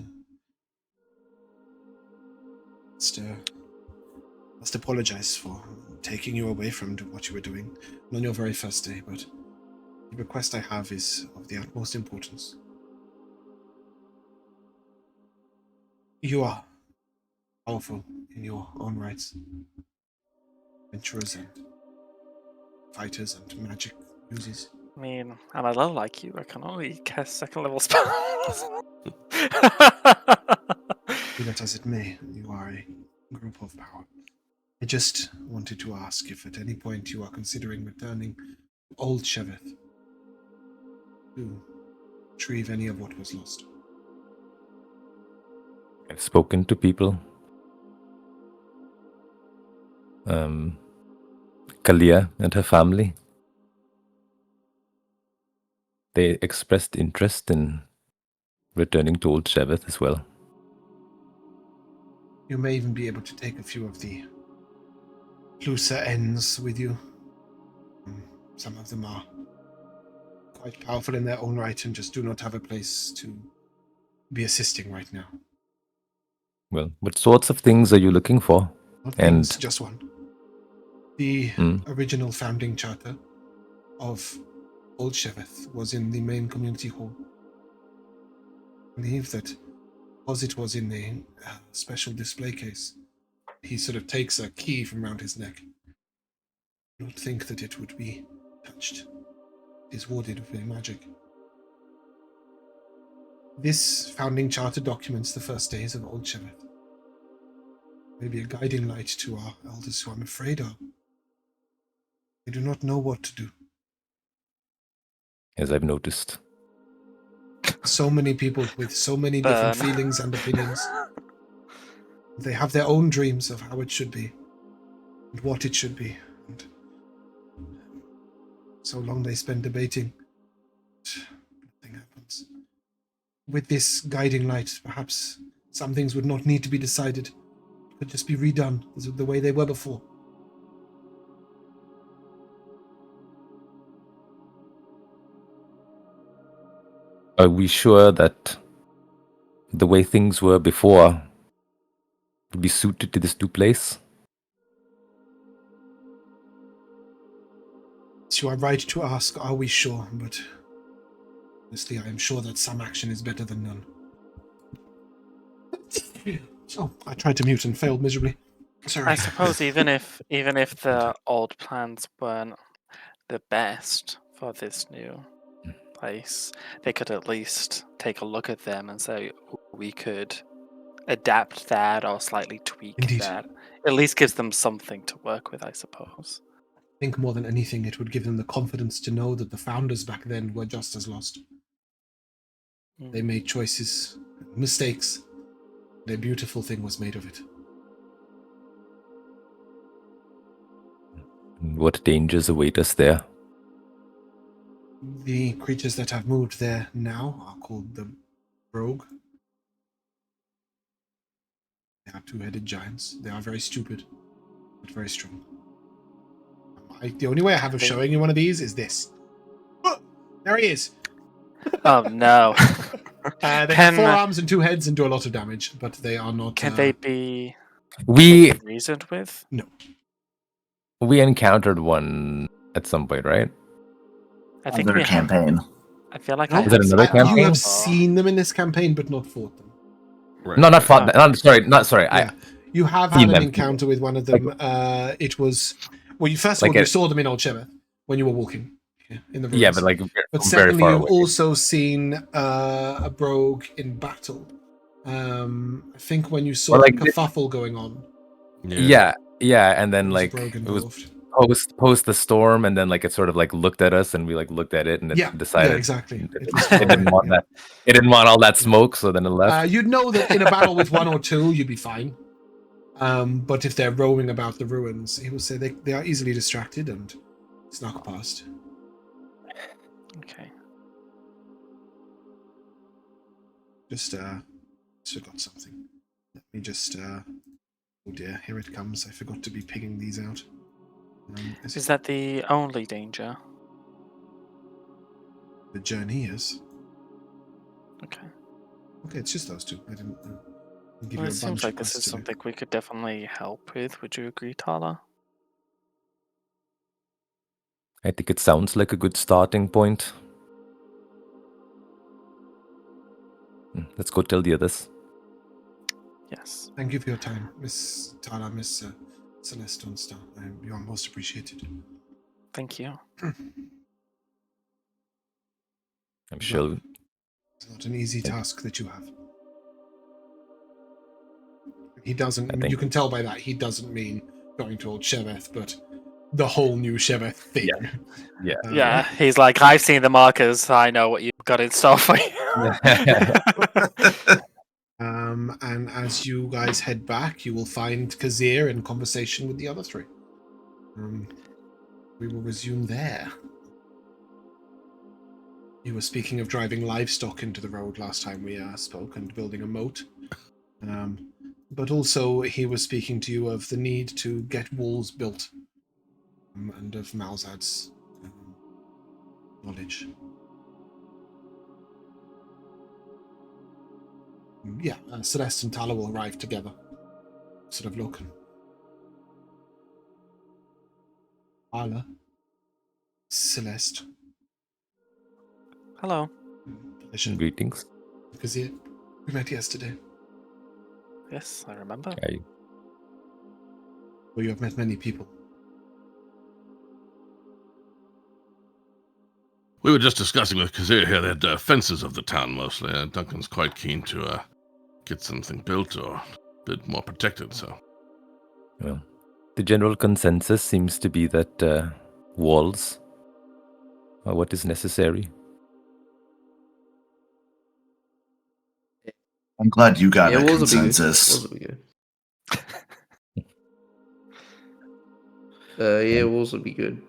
Must apologize for taking you away from what you were doing on your very first day, but the request I have is of the utmost importance. You are powerful in your own rights. Adventurers and fighters and magic users. I mean, I'm a little like you. I can only cast second level spells. Be that as it may, you are a group of power. I just wanted to ask if at any point you are considering returning old Sheveth to retrieve any of what was lost. I've spoken to people. Kalia and her family. They expressed interest in returning to Old Sheveth as well. You may even be able to take a few of the looser ends with you. Some of them are quite powerful in their own right and just do not have a place to be assisting right now. Well, what sorts of things are you looking for? Not And- things, just one. The original founding charter of Old Sheveth was in the main community hall. I believe that because it was in a special display case, he sort of takes a key from around his neck. I don't think that it would be touched. It is warded with magic. This founding charter documents the first days of Old Sheveth. Maybe a guiding light to our elders who I'm afraid are. They do not know what to do. As I've noticed. So many people with so many different Burn. feelings and opinions. They have their own dreams of how it should be and what it should be. And so long they spend debating, nothing happens. With this guiding light, perhaps some things would not need to be decided. It could just be redone the way they were before. Are we sure that the way things were before would be suited to this new place? You are right to ask, are we sure? But honestly, I am sure that some action is better than none. Oh, I tried to mute and failed miserably. Sorry. I suppose even if the old plans weren't the best for this new place, they could at least take a look at them and say we could adapt that or slightly tweak Indeed. that. At least gives them something to work with, I suppose. I think more than anything, it would give them the confidence to know that the founders back then were just as lost. They made choices, mistakes, and a beautiful thing was made of it. What dangers await us there? The creatures that have moved there now are called the Rogue. They are two-headed giants. They are very stupid, but very strong. The only way I have of showing you one of these is this. Oh, there he is. Oh no. They have 4 arms and 2 heads and do a lot of damage, but they are not. Can they be We reasoned with? No. we encountered one at some point, right? I think Another we campaign. I feel like No, I Is it have another seen campaign? You have before. seen them in this campaign, but not fought them. Right. No, not fought. Not sorry. Yeah. You have Seen had an them. encounter with one of them. It was you first of Like all you a- saw them in Old Sheveth when you were walking in the ruins. Yeah, but like But from very secondly, far you've away. also seen a brogue in battle. I think when you saw Or, a like, kerfuffle going on, Yeah, and then there was a like brogue it was involved. post the storm, and then like it sort of like looked at us, and we like looked at it, and it Yeah, decided exactly. it didn't want that. It didn't want all that smoke, so then it left. You'd know that in a battle with 1 or 2, you'd be fine. But if they're roaming about the ruins, he will say they are easily distracted and snuck past. Okay. Just forgot something. Let me just oh dear, here it comes. I forgot to be picking these out. Is that the only danger? the journey is? Okay. Okay, it's just those 2. I didn't give Well, you it a bunch seems of like this quests is to do. something we could definitely help with. Would you agree, Tala? I think it sounds like a good starting point. Let's go tell the others. Yes. Thank you for your time, Miss Tala, Miss Celeste Dawnstar. You are most appreciated. Thank you. I'm sure. It's not an easy task that you have. He doesn't. I think- You can tell by that he doesn't mean going to Old Sheveth, but the whole new Sheveth thing. Yeah. Yeah, he's like, I've seen the markers. I know what you've got in store for you. And as you guys head back, you will find Kazir in conversation with the other 3. We will resume there. You were speaking of driving livestock into the road last time we spoke and building a moat. But also he was speaking to you of the need to get walls built and of Malzad's knowledge. Yeah, Celeste and Tala will arrive together. Sort of look. Tala. Celeste. Hello. Pleasure. Greetings. Kazir, we met yesterday. Yes, I remember. Well, you have met many people. We were just discussing with Kazir here the defenses of the town mostly. Duncan's quite keen to get something built or a bit more protected, so. Well, the general consensus seems to be that walls are what is necessary. I'm glad you got a walls will be good. consensus. Walls will be good. Yeah, walls will be good.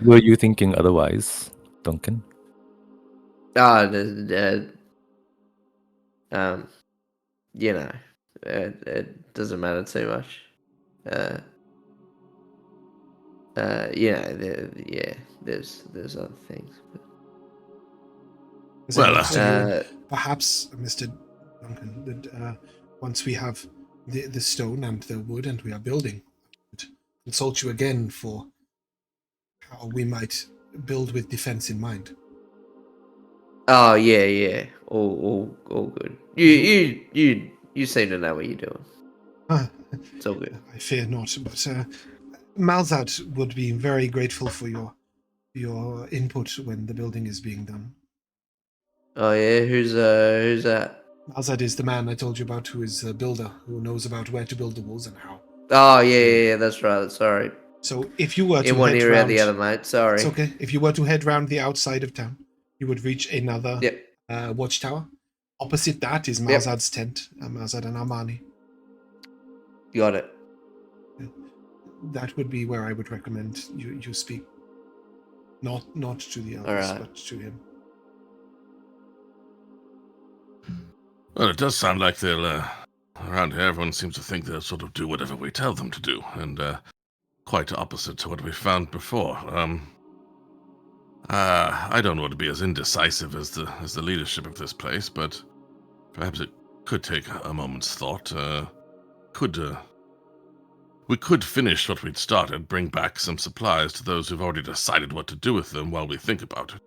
Were you thinking otherwise, Duncan? You know, it doesn't matter too much. You know, there's other things. Is Well, it up to you? Uh, Perhaps, Mr. Duncan, that once we have the stone and the wood and we are building, I would consult you again for how we might build with defense in mind. Oh yeah. All good. You seem to know what you're doing. It's all good. I fear not, but Malzad would be very grateful for your input when the building is being done. Oh yeah, who's that? Malzad is the man I told you about who is a builder, who knows about where to build the walls and how. Oh yeah, that's right. Sorry. So if you were to In one head ear out round, the other, mate. Sorry. it's okay. If you were to head round the outside of town, you would reach another Yep. watchtower. Opposite that is Malzad's tent, Malzad and Armani. Got it. that would be where I would recommend you speak. Not to the others, Alright. but to him. Well, it does sound like they'll, around here, everyone seems to think they'll sort of do whatever we tell them to do, and quite opposite to what we found before. I don't want to be as indecisive as the leadership of this place, but perhaps it could take a moment's thought. We could finish what we'd started, bring back some supplies to those who've already decided what to do with them while we think about it.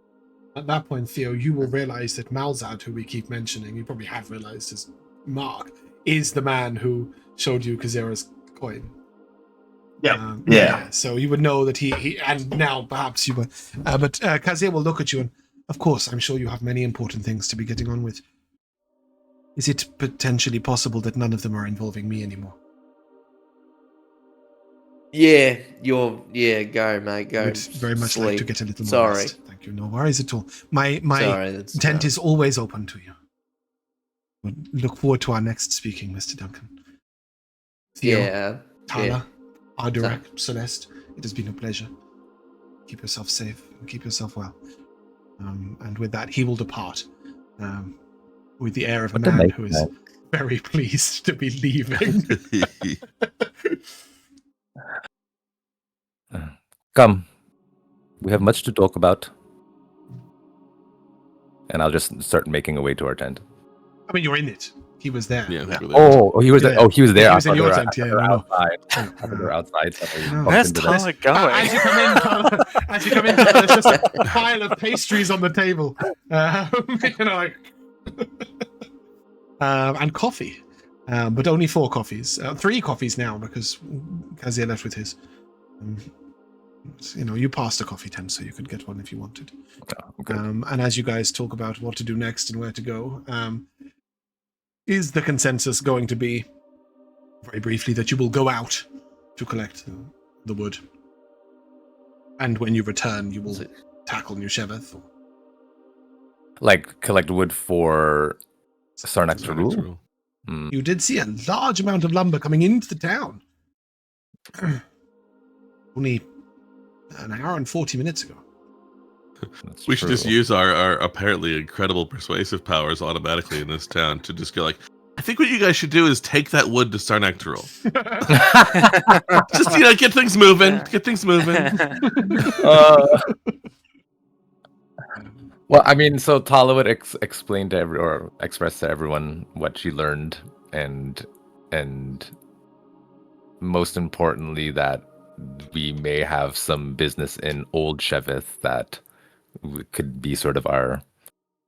At that point, Theo, you will realize that Malzad, who we keep mentioning, you probably have realized his mark, is the man who showed you Kazera's coin. Yeah. So you would know that he and now perhaps you would. But Kazir will look at you and, of course, I'm sure you have many important things to be getting on with. Is it potentially possible that none of them are involving me anymore? Yeah, go, mate, go. Would very much sleep. like to get a little more Sorry. rest. Thank you. No worries at all. My Sorry, that's tent is always open to you. But look forward to our next speaking, Mr. Duncan. Theo, Yeah. Tala, Ardurak, Celeste, it has been a pleasure. Keep yourself safe and keep yourself well. And with that, he will depart with the air of a man who is very pleased to be leaving. Come. We have much to talk about. And I'll just start making a way to our tent. I mean, you're in it. He was there. Yeah, Yeah. we were there. Oh, he was there. Yeah. Oh, he was there. He was in your I tent, thought yeah, they were I know. outside. I thought they were outside. So I No. bumped Where's into them. Tala going? As you come in, there's just a pile of pastries on the table. And coffee. But only 4 coffees. 3 coffees now, because Kazir left with his. You passed a coffee tent, so you could get one if you wanted. Oh, good. And as you guys talk about what to do next and where to go, is the consensus going to be, very briefly, that you will go out to collect the wood? And when you return, you will tackle New Sheveth? Or... Like, collect wood for Sarnax to rule? You did see a large amount of lumber coming into the town. Only an hour and 40 minutes ago. We should just use our apparently incredible persuasive powers automatically in this town to just go like, I think what you guys should do is take that wood to Sarnectarol. Just, get things moving. Yeah. Get things moving. Well, I mean, so Tala would explain to or express to everyone what she learned, and most importantly, that we may have some business in Old Sheveth that could be sort of our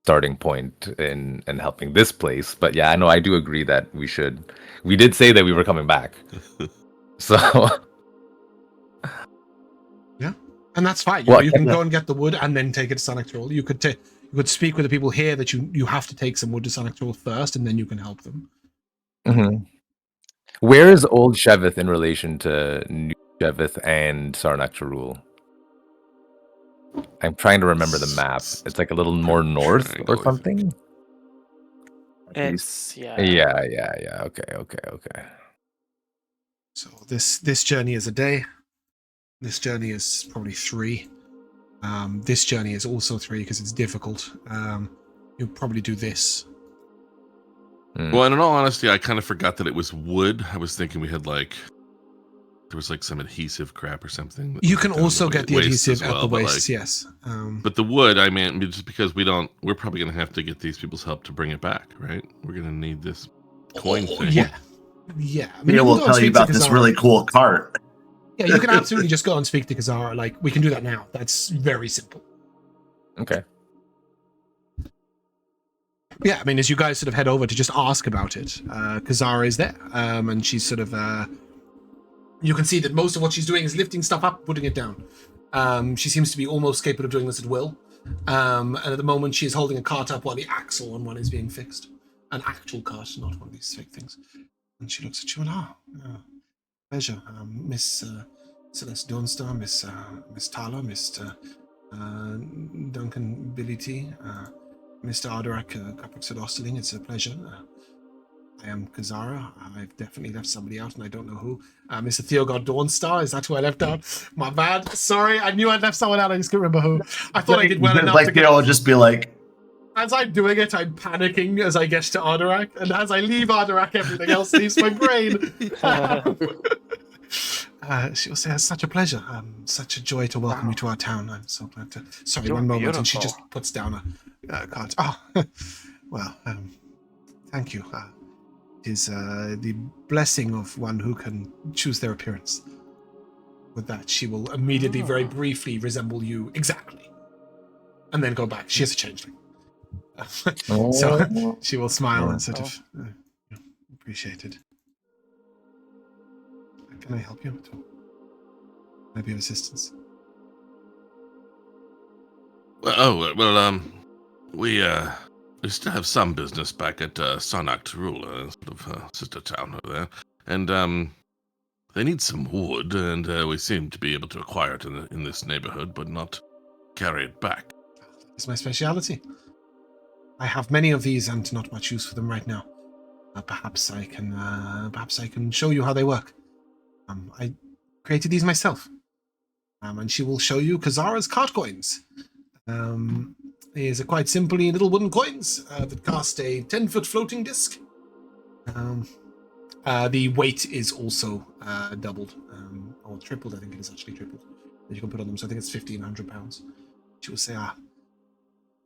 starting point in helping this place. But yeah, I know I do agree that we should. We did say that we were coming back, so yeah, and that's fine. You can go and get the wood and then take it to Sarnectarol. You could speak with the people here that you have to take some wood to Sarnectarol first, and then you can help them. Mm-hmm. Where is Old Sheveth in relation to New Sheveth and Sarnectarol? I'm trying to remember the map. It's like a little more north or something. It's Yeah. Okay. So this journey is a day. This journey is probably 3. This journey is also 3 because it's difficult. You'll probably do this. Well, and in all honesty, I kind of forgot that it was wood. I was thinking we had there was some adhesive crap or something. You can also get the adhesive at the wastes, yes. But the wood, I mean, just because we're probably going to have to get these people's help to bring it back, right? We're going to need this coin thing. Yeah. I mean, We'll tell you about this really cool cart. Yeah, you can absolutely just go and speak to Kazara. We can do that now. That's very simple. Okay. Yeah, I mean, as you guys sort of head over to just ask about it, Kazara is there, and she's sort of, you can see that most of what she's doing is lifting stuff up, putting it down. She seems to be almost capable of doing this at will, and at the moment she is holding a cart up while the axle on one is being fixed. An actual cart, not one of these fake things. And she looks at you and, pleasure. Miss Celeste Dawnstar, Miss Tala, Mr. Duncan Billytea, Mr. Ardurak, Kapuk Osterling, it's a pleasure. I am Kazara. I've definitely left somebody out, and I don't know who. Mr. Theogar Dawnstar, is that who I left out? My bad. Sorry, I knew I'd left someone out. I just couldn't remember who. I thought I did well enough to get... Like, just be like... As I'm doing it, I'm panicking as I get to Ardurak, and as I leave Ardurak, everything else leaves my brain. She'll say, it's such a pleasure. Such a joy to welcome you to our town. I'm so glad to... Sorry, You're one moment, and she beautiful. just puts down a card. Oh, well, thank you. It is the blessing of one who can choose their appearance. With that, she will immediately, very briefly resemble you exactly. And then go back. She is a changeling. So she will smile and sort of appreciated. Can I help you at all? Can I be of assistance? We still have some business back at Artillerist, sort of sister town over there, and they need some wood, and we seem to be able to acquire it in this neighborhood, but not carry it back. It's my speciality. I have many of these and not much use for them right now. Perhaps I can show you how they work. I created these myself. And she will show you Kazara's cart coins. These are quite simply little wooden coins that cast a 10-foot floating disc. The weight is also doubled, or tripled. I think it is actually tripled that you can put on them. So I think it's 1,500 pounds. She will say,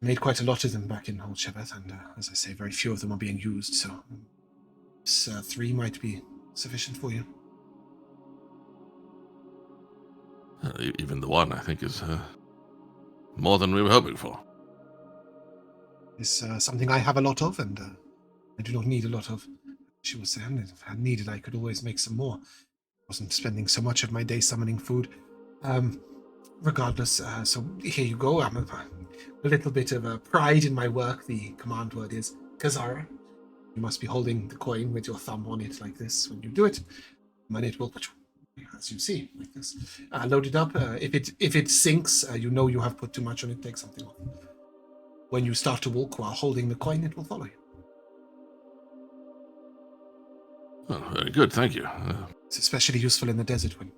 made quite a lot of them back in Old Sheveth, and as I say, very few of them are being used, so 3 might be sufficient for you. Even the one, I think, is more than we were hoping for. It's something I have a lot of, and I do not need a lot of. She will say, if I needed, I could always make some more. I wasn't spending so much of my day summoning food. Regardless, so here you go. I'm a little bit of pride in my work. The command word is Kazara. You must be holding the coin with your thumb on it like this when you do it. And it will, as you see, like this. Load it up. If it sinks, you know you have put too much on it, take something off. When you start to walk while holding the coin, it will follow you. Oh, very good, thank you. It's especially useful in the desert when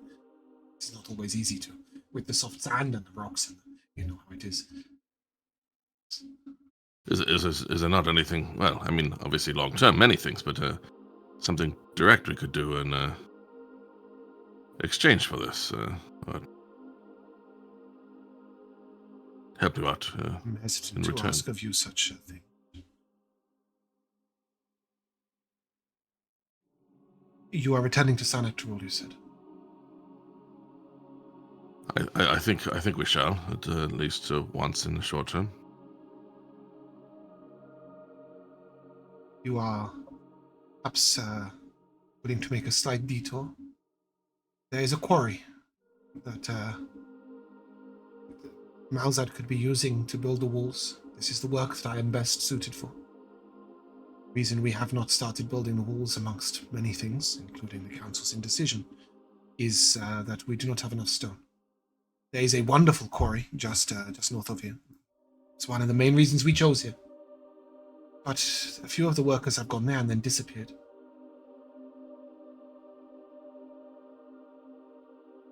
it's not always easy to, with the soft sand and the rocks, and you know how it is. Is there not anything, well, I mean, obviously long-term, many things, but something direct we could do in exchange for this? Help you out I'm in hesitant to return. ask of you such a thing. You are returning to Sanaktrul, you said. I think we shall, at least once in the short term. You are perhaps willing to make a slight detour. There is a quarry that Malzad could be using to build the walls. This is the work that I am best suited for. The reason we have not started building the walls, amongst many things, including the Council's indecision, is that we do not have enough stone. There is a wonderful quarry just north of here. It's one of the main reasons we chose here. But a few of the workers have gone there and then disappeared.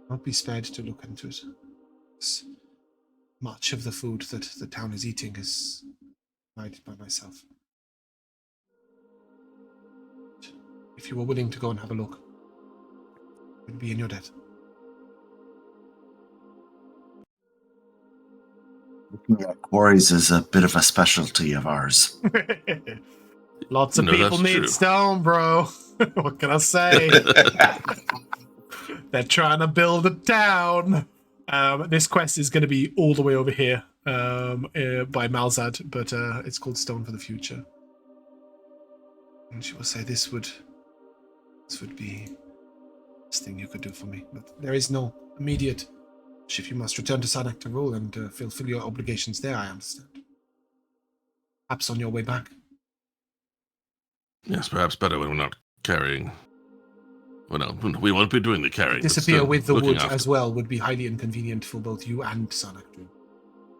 Not be spared to look into it. Much of the food that the town is eating is provided by myself. If you were willing to go and have a look, it would be in your debt. Looking at quarries is a bit of a specialty of ours. Lots of people that's need true. stone, bro. What can I say? They're trying to build a town. This quest is going to be all the way over here by Malzad, but it's called Stone for the Future. And she will say this would be the best thing you could do for me. But there is no immediate. If you must return to Sanaktrul and fulfill your obligations there, I understand. Perhaps on your way back. Yes, perhaps better when we're not carrying. Well, no, we won't be doing the carrying. but Disappear still with the looking wood after. as well would be highly inconvenient for both you and Sanaktrul.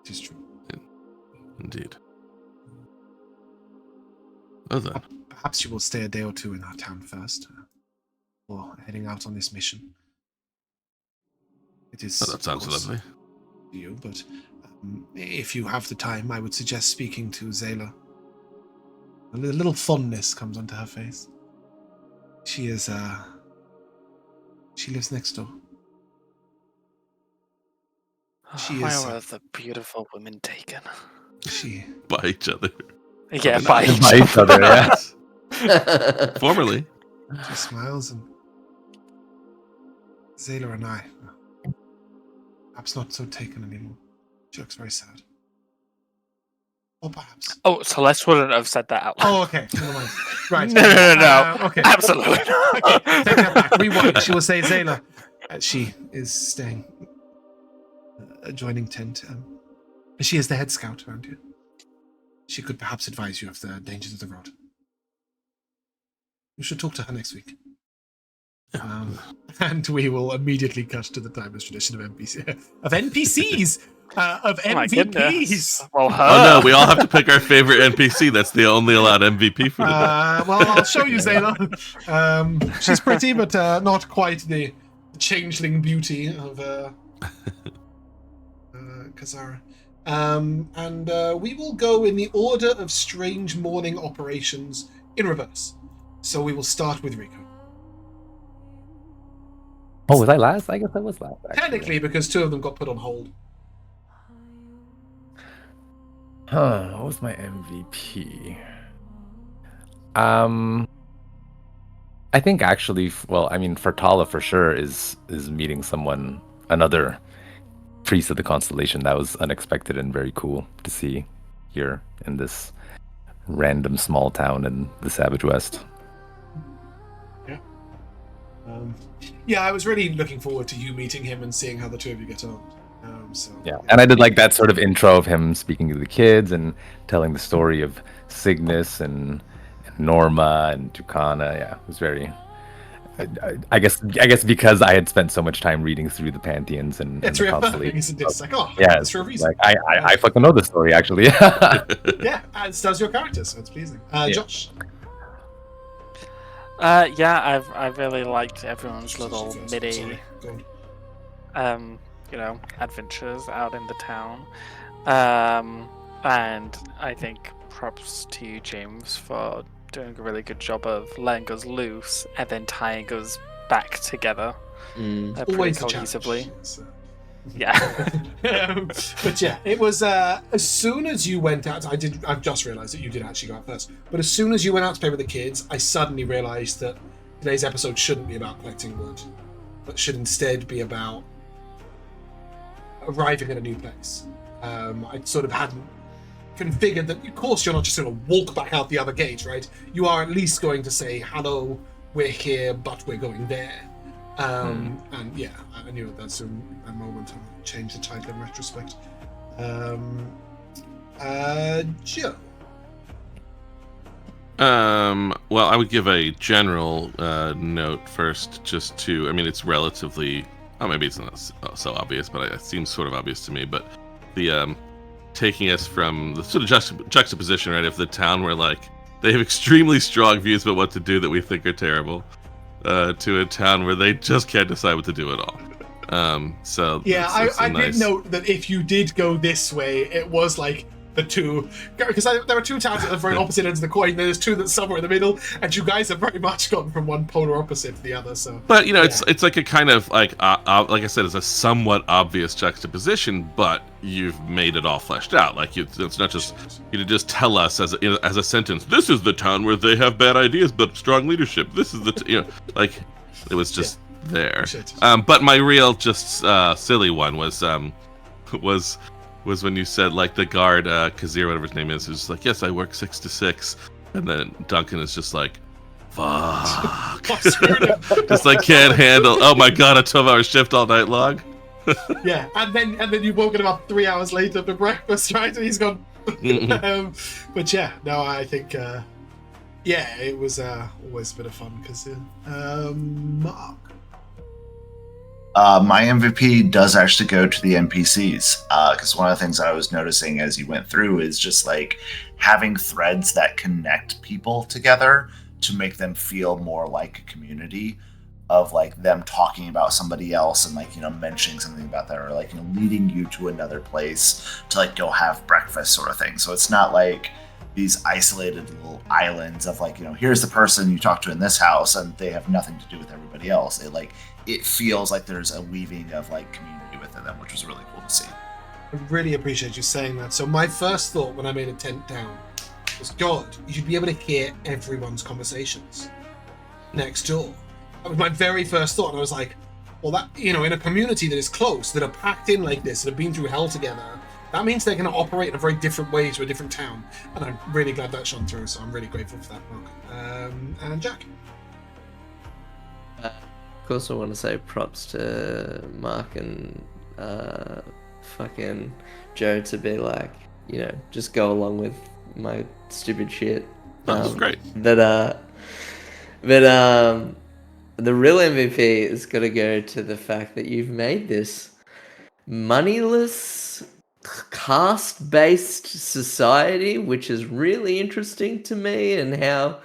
It is true. Indeed. Oh, then. Perhaps you will stay a day or two in our town first, before heading out on this mission. It is. Oh, that sounds lovely. To you, but if you have the time, I would suggest speaking to Zayla. A little fondness comes onto her face. She is. She lives next door. She Where is. were the beautiful women taken? She. By each other. Yeah, By each other. yeah. Formerly. She smiles, and Zayla and I, perhaps not so taken anymore. She looks very sad. Or perhaps. Oh, Celeste wouldn't have said that out loud. Oh, okay. Never mind. Right. No. Okay. Absolutely not. Okay, take that back. Rewind. She will say Zayla. She is staying adjoining tent. She is the head scout around here. She could perhaps advise you of the dangers of the road. You should talk to her next week. And we will immediately cut to the timeless tradition of NPCs. Of My MVPs! goodness. Well, her. Oh no, we all have to pick our favorite NPC. That's the only allowed MVP for the day. Well, I'll show you Zayla. She's pretty, but not quite the changeling beauty of Kazara. And we will go in the order of strange morning operations in reverse. So we will start with Rico. Oh, was I last? I guess I was last. Actually. Technically, because two of them got put on hold. What was my MVP? I think actually, well, I mean, for Tala for sure is meeting someone, another priest of the constellation. That was unexpected and very cool to see here in this random small town in the Savage West. Yeah, I was really looking forward to you meeting him and seeing how the two of you get on. Yeah, and I did like that sort of intro of him speaking to the kids and telling the story of Cygnus and Norma and Tucana. Yeah, it was very. I guess because I had spent so much time reading through the pantheons and it's the constellations. It's like, oh, yeah, that's for a reason. Like, I fucking know the story actually. Yeah, as does your character, so it's pleasing. Josh. Yeah, I really liked everyone's little mini, adventures out in the town. And I think props to you, James, for doing a really good job of letting us loose and then tying us back together pretty cohesively. Yeah. But yeah, it was as soon as you went out. I've just realised that you did actually go out first. But as soon as you went out to play with the kids, I suddenly realised that today's episode shouldn't be about collecting wood, but should instead be about arriving at a new place. I sort of hadn't configured that. Of course, you're not just going to walk back out the other gate, right? You are at least going to say, "Hello, we're here, but we're going there." And yeah, I knew that's a moment I'll change the title in retrospect. Joe. Well, I would give a general note first, just to. I mean, it's relatively. Oh, maybe it's not so obvious, but it seems sort of obvious to me. But the taking us from the sort of juxtaposition, right, of the town where like they have extremely strong views about what to do that we think are terrible. To a town where they just can't decide what to do at all. So yeah, I nice... did note that if you did go this way, it was like the two, because there are two towns at the very opposite ends of the coin. There's two that's somewhere in the middle, and you guys have very much gone from one polar opposite to the other. So, but it's like a kind of like I said, it's a somewhat obvious juxtaposition, but you've made it all fleshed out. Like it's not just you just tell us as a sentence. This is the town where they have bad ideas but strong leadership. This is the like it was just there. But my real just silly one was when you said, like, the guard, Kazir, whatever his name is just like, yes, I work 6 to 6. And then Duncan is just like, fuck. Just like, can't handle, oh my god, a 12-hour shift all night long. Yeah, and then you've woken him up 3 hours later for breakfast, right? And he's gone. But yeah, no, I think, it was always a bit of fun, because, Mark. My MVP does actually go to the NPCs, because one of the things that I was noticing as you went through is just like having threads that connect people together to make them feel more like a community, of like them talking about somebody else and like, you know, mentioning something about that, or like, you know, leading you to another place to like go have breakfast sort of thing. So it's not like these isolated little islands of like, you know, here's the person you talk to in this house and they have nothing to do with everybody else. It feels like there's a weaving of like community within them, which was really cool to see. I really appreciate you saying that. So my first thought when I made a tent down was, God, you'd be able to hear everyone's conversations next door. That was my very first thought. And I was like, well, that, you know, in a community that is close, that are packed in like this, that have been through hell together, that means they're going to operate in a very different way to a different town. And I'm really glad that shone through, so I'm really grateful for that, Mark. And Jack? Of course, I want to say props to Mark and fucking Joe to be like, you know, just go along with my stupid shit. That's great. But the real MVP is gonna go to the fact that you've made this moneyless caste-based society, which is really interesting to me, and how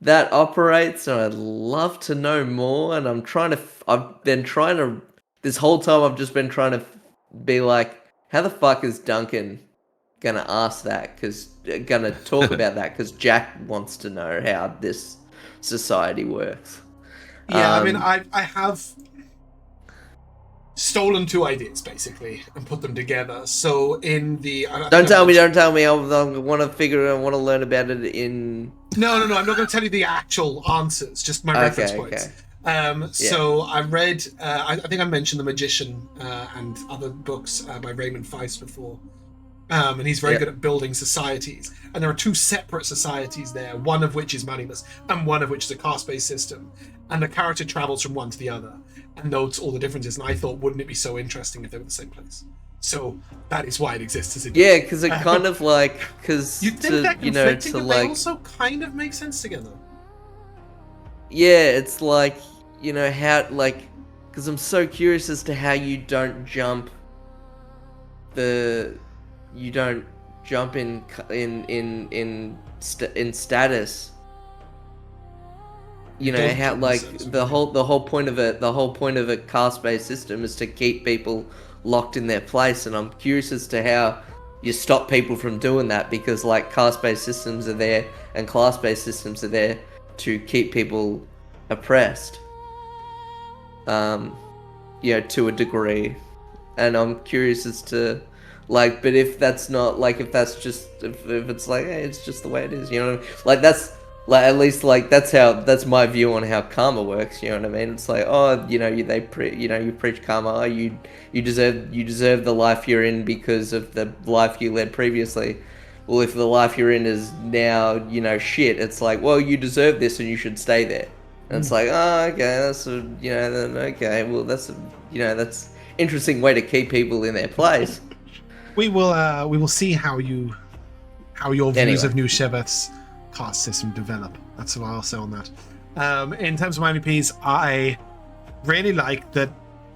that operates, and I'd love to know more. And this whole time I've just been trying to be like, how the fuck is Duncan gonna ask that? Gonna talk about that? Because Jack wants to know how this society works. Yeah, I mean, I have stolen two ideas basically and put them together. So in the don't tell me. I want to learn about it in. No. I'm not going to tell you the actual answers. Just my reference points. So I read. I think I mentioned The Magician and other books by Raymond Feist before. And he's very good at building societies. And there are two separate societies there, one of which is moneyless and one of which is a caste-based system. And the character travels from one to the other and notes all the differences. And I thought, wouldn't it be so interesting if they were the same place? So that is why it exists as it Yeah, does. because it kind of like, because you think that conflicting, but they also kind of make sense together. Yeah, it's like, you know, how, like, because I'm so curious as to how you don't jump in status. You know how, like, the whole point of a caste-based system is to keep people locked in their place, and I'm curious as to how you stop people from doing that, because like caste-based systems are there and class-based systems are there to keep people oppressed. You know, to a degree, and I'm curious as to, like, but if that's not, like, if that's just, if it's like, hey, it's just the way it is, you know what I mean? Like, that's, like, at least, like, that's my view on how karma works, you know what I mean? It's like, oh, you know, you preach karma, you deserve the life you're in because of the life you led previously. Well, if the life you're in is now, you know, shit, it's like, well, you deserve this and you should stay there. And it's like, oh, okay, that's a, you know, then, okay, well, that's a, you know, that's interesting way to keep people in their place. We will see how your views of New Sheveth's caste system develop. That's what I'll say on that. In terms of my MVPs, I really like that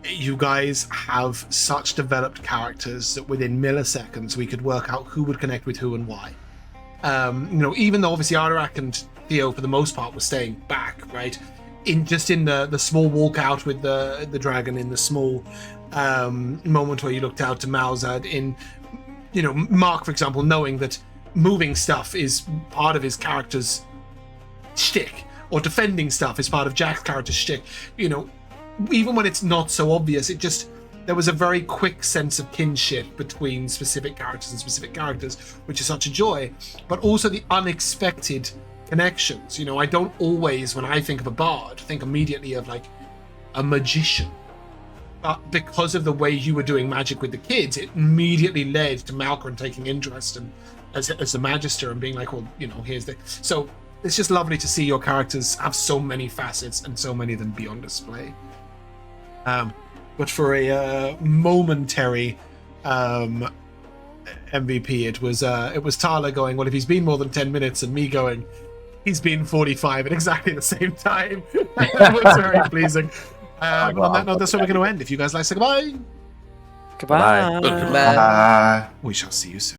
you guys have such developed characters that within milliseconds we could work out who would connect with who and why. You know, even though obviously Ardurak and Theo for the most part was staying back, right? In the small walkout with the dragon, in the small moment where you looked out to Malzad, in, you know, Mark, for example, knowing that moving stuff is part of his character's shtick, or defending stuff is part of Jack's character's shtick. You know, even when it's not so obvious, there was a very quick sense of kinship between specific characters and specific characters, which is such a joy. But also the unexpected connections. You know, I don't always, when I think of a bard, think immediately of like a magician. But because of the way you were doing magic with the kids, it immediately led to Malcolm taking interest in, as the magister, and being like, well, you know, here's the... So it's just lovely to see your characters have so many facets and so many of them be on display. But for a momentary MVP, it was Tala going, well, if he's been more than 10 minutes, and me going, he's been 45 at exactly the same time. That was very pleasing. On that note, that's where we're going to end. If you guys like to say goodbye, Goodbye. Bye. we shall see you soon.